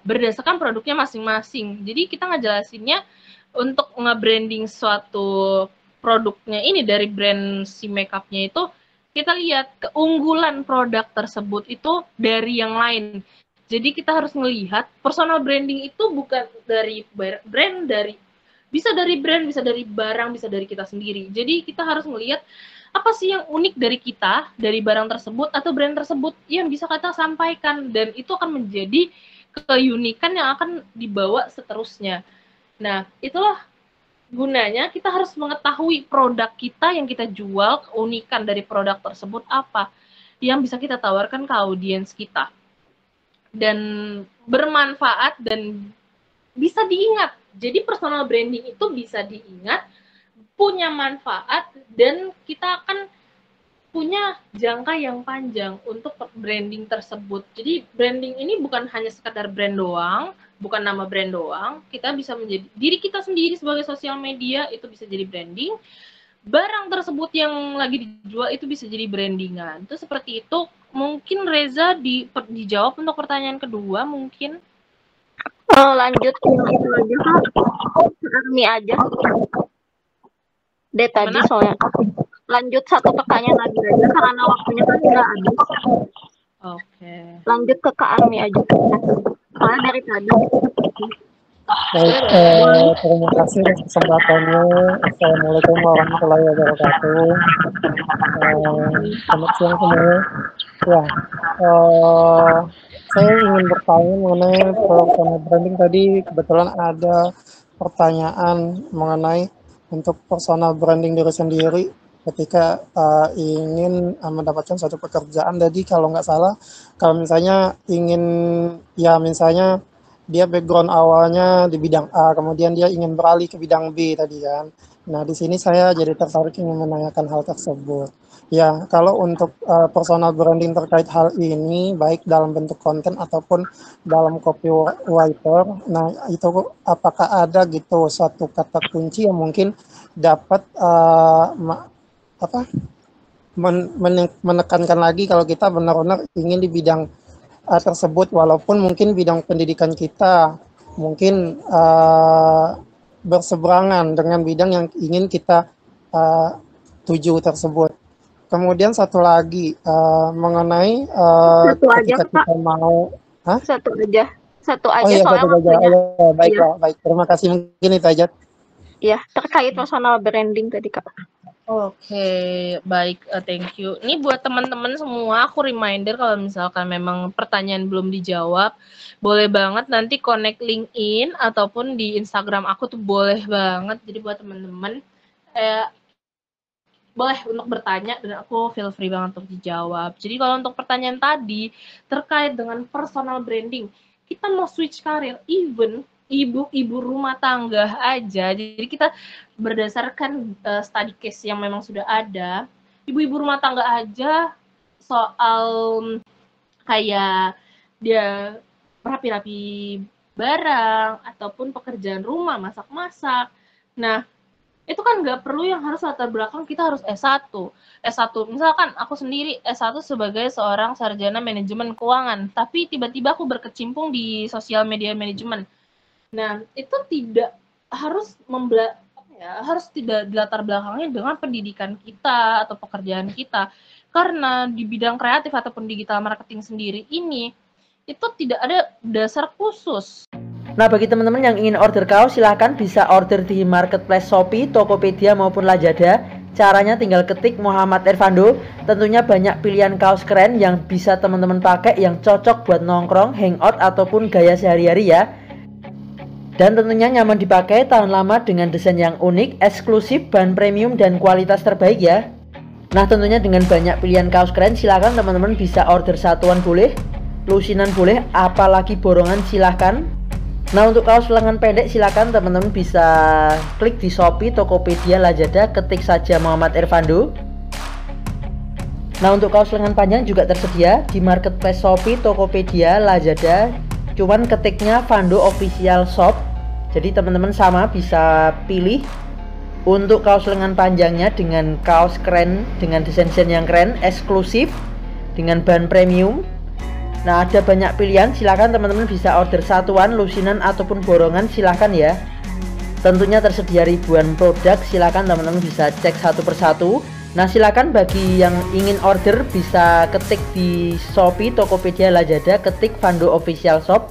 Speaker 1: berdasarkan produknya masing-masing. Jadi kita ngejelasinnya untuk nge-branding suatu produknya ini dari brand si makeupnya itu, kita lihat keunggulan produk tersebut itu dari yang lain. Jadi kita harus melihat personal branding itu bukan dari brand, bisa dari brand, bisa dari barang, bisa dari kita sendiri. Jadi kita harus melihat apa sih yang unik dari kita, dari barang tersebut atau brand tersebut yang bisa kita sampaikan, dan itu akan menjadi keunikan yang akan dibawa seterusnya. Nah, itulah gunanya kita harus mengetahui produk kita yang kita jual, keunikan dari produk tersebut apa yang bisa kita tawarkan ke audiens kita dan bermanfaat dan bisa diingat. Jadi personal branding itu bisa diingat, punya manfaat, dan kita akan punya jangka yang panjang untuk branding tersebut. Jadi branding ini bukan hanya sekadar brand doang, bukan nama brand doang. Kita bisa menjadi diri kita sendiri sebagai sosial media, itu bisa jadi branding. Barang tersebut yang lagi dijual itu bisa jadi brandingan. Itu seperti itu. Mungkin Reza dijawab untuk pertanyaan kedua mungkin.
Speaker 2: Lanjut yang itu aja, Kak. Army aja. Deh tadi soalnya. Lanjut satu pertanyaan lagi aja karena waktunya kan udah habis.
Speaker 1: Oke.
Speaker 2: Lanjut ke Kak Army aja. Soalnya dari tadi.
Speaker 6: Baik, terima kasih atas kesempatannya. Assalamualaikum warahmatullahi wabarakatuh. Selamat siang semuanya. Ya, saya ingin bertanya mengenai personal branding. Tadi kebetulan ada pertanyaan mengenai untuk personal branding diri sendiri ketika ingin mendapatkan suatu pekerjaan. Jadi kalau nggak salah, kalau misalnya ingin, ya misalnya dia background awalnya di bidang A, kemudian dia ingin beralih ke bidang B tadi kan. Nah, di sini saya jadi tertarik ingin menanyakan hal tersebut. Ya, kalau untuk personal branding terkait hal ini, baik dalam bentuk konten ataupun dalam copywriter, nah itu apakah ada gitu suatu kata kunci yang mungkin dapat menekankan lagi kalau kita benar-benar ingin di bidang tersebut, walaupun mungkin bidang pendidikan kita mungkin berseberangan dengan bidang yang ingin kita tuju tersebut. Kemudian satu lagi mengenai ketika kita mau
Speaker 2: Satu aja
Speaker 6: oh iya,
Speaker 2: soalnya
Speaker 6: waktunya. Baik, terima kasih, mungkin itu aja.
Speaker 2: Ya, terkait personal branding tadi, Kak.
Speaker 1: Oke, baik, thank you. Ini buat teman-teman semua, aku reminder kalau misalkan memang pertanyaan belum dijawab, boleh banget nanti connect LinkedIn ataupun di Instagram aku tuh boleh banget. Jadi buat teman-teman, boleh untuk bertanya dan aku feel free banget untuk dijawab. Jadi kalau untuk pertanyaan tadi terkait dengan personal branding, kita mau switch karir, even ibu-ibu rumah tangga aja. Jadi kita berdasarkan study case yang memang sudah ada, ibu-ibu rumah tangga aja soal kayak dia rapi-rapi barang ataupun pekerjaan rumah, masak-masak. Nah, itu kan nggak perlu yang harus latar belakang kita harus S1. Misalkan aku sendiri S1 sebagai seorang sarjana manajemen keuangan, tapi tiba-tiba aku berkecimpung di sosial media manajemen. Nah, itu tidak harus harus tidak dilatar belakangnya dengan pendidikan kita atau pekerjaan kita. Karena di bidang kreatif ataupun digital marketing sendiri ini, itu tidak ada dasar khusus.
Speaker 7: Nah, bagi teman-teman yang ingin order kaos, silahkan bisa order di marketplace Shopee, Tokopedia maupun Lazada. Caranya tinggal ketik Muhammad Irfando. Tentunya banyak pilihan kaos keren yang bisa teman-teman pakai, yang cocok buat nongkrong, hangout ataupun gaya sehari-hari ya. Dan tentunya nyaman dipakai, tahan lama dengan desain yang unik, eksklusif, bahan premium dan kualitas terbaik ya. Nah, tentunya dengan banyak pilihan kaos keren, silahkan teman-teman bisa order satuan boleh, lusinan boleh, apalagi borongan silahkan. Nah, untuk kaos lengan pendek silahkan teman-teman bisa klik di Shopee, Tokopedia, Lazada, ketik saja Muhammad Irfando. Nah, untuk kaos lengan panjang juga tersedia di marketplace Shopee, Tokopedia, Lazada. Cuman ketiknya Fando Official Shop. Jadi teman-teman sama bisa pilih untuk kaos lengan panjangnya dengan kaos keren, dengan desain-desain yang keren, eksklusif, dengan bahan premium. Nah, ada banyak pilihan, silahkan teman-teman bisa order satuan, lusinan ataupun borongan silahkan ya. Tentunya tersedia ribuan produk, silahkan teman-teman bisa cek satu persatu. Nah, silahkan bagi yang ingin order bisa ketik di Shopee, Tokopedia, Lazada, ketik Fando Official Shop.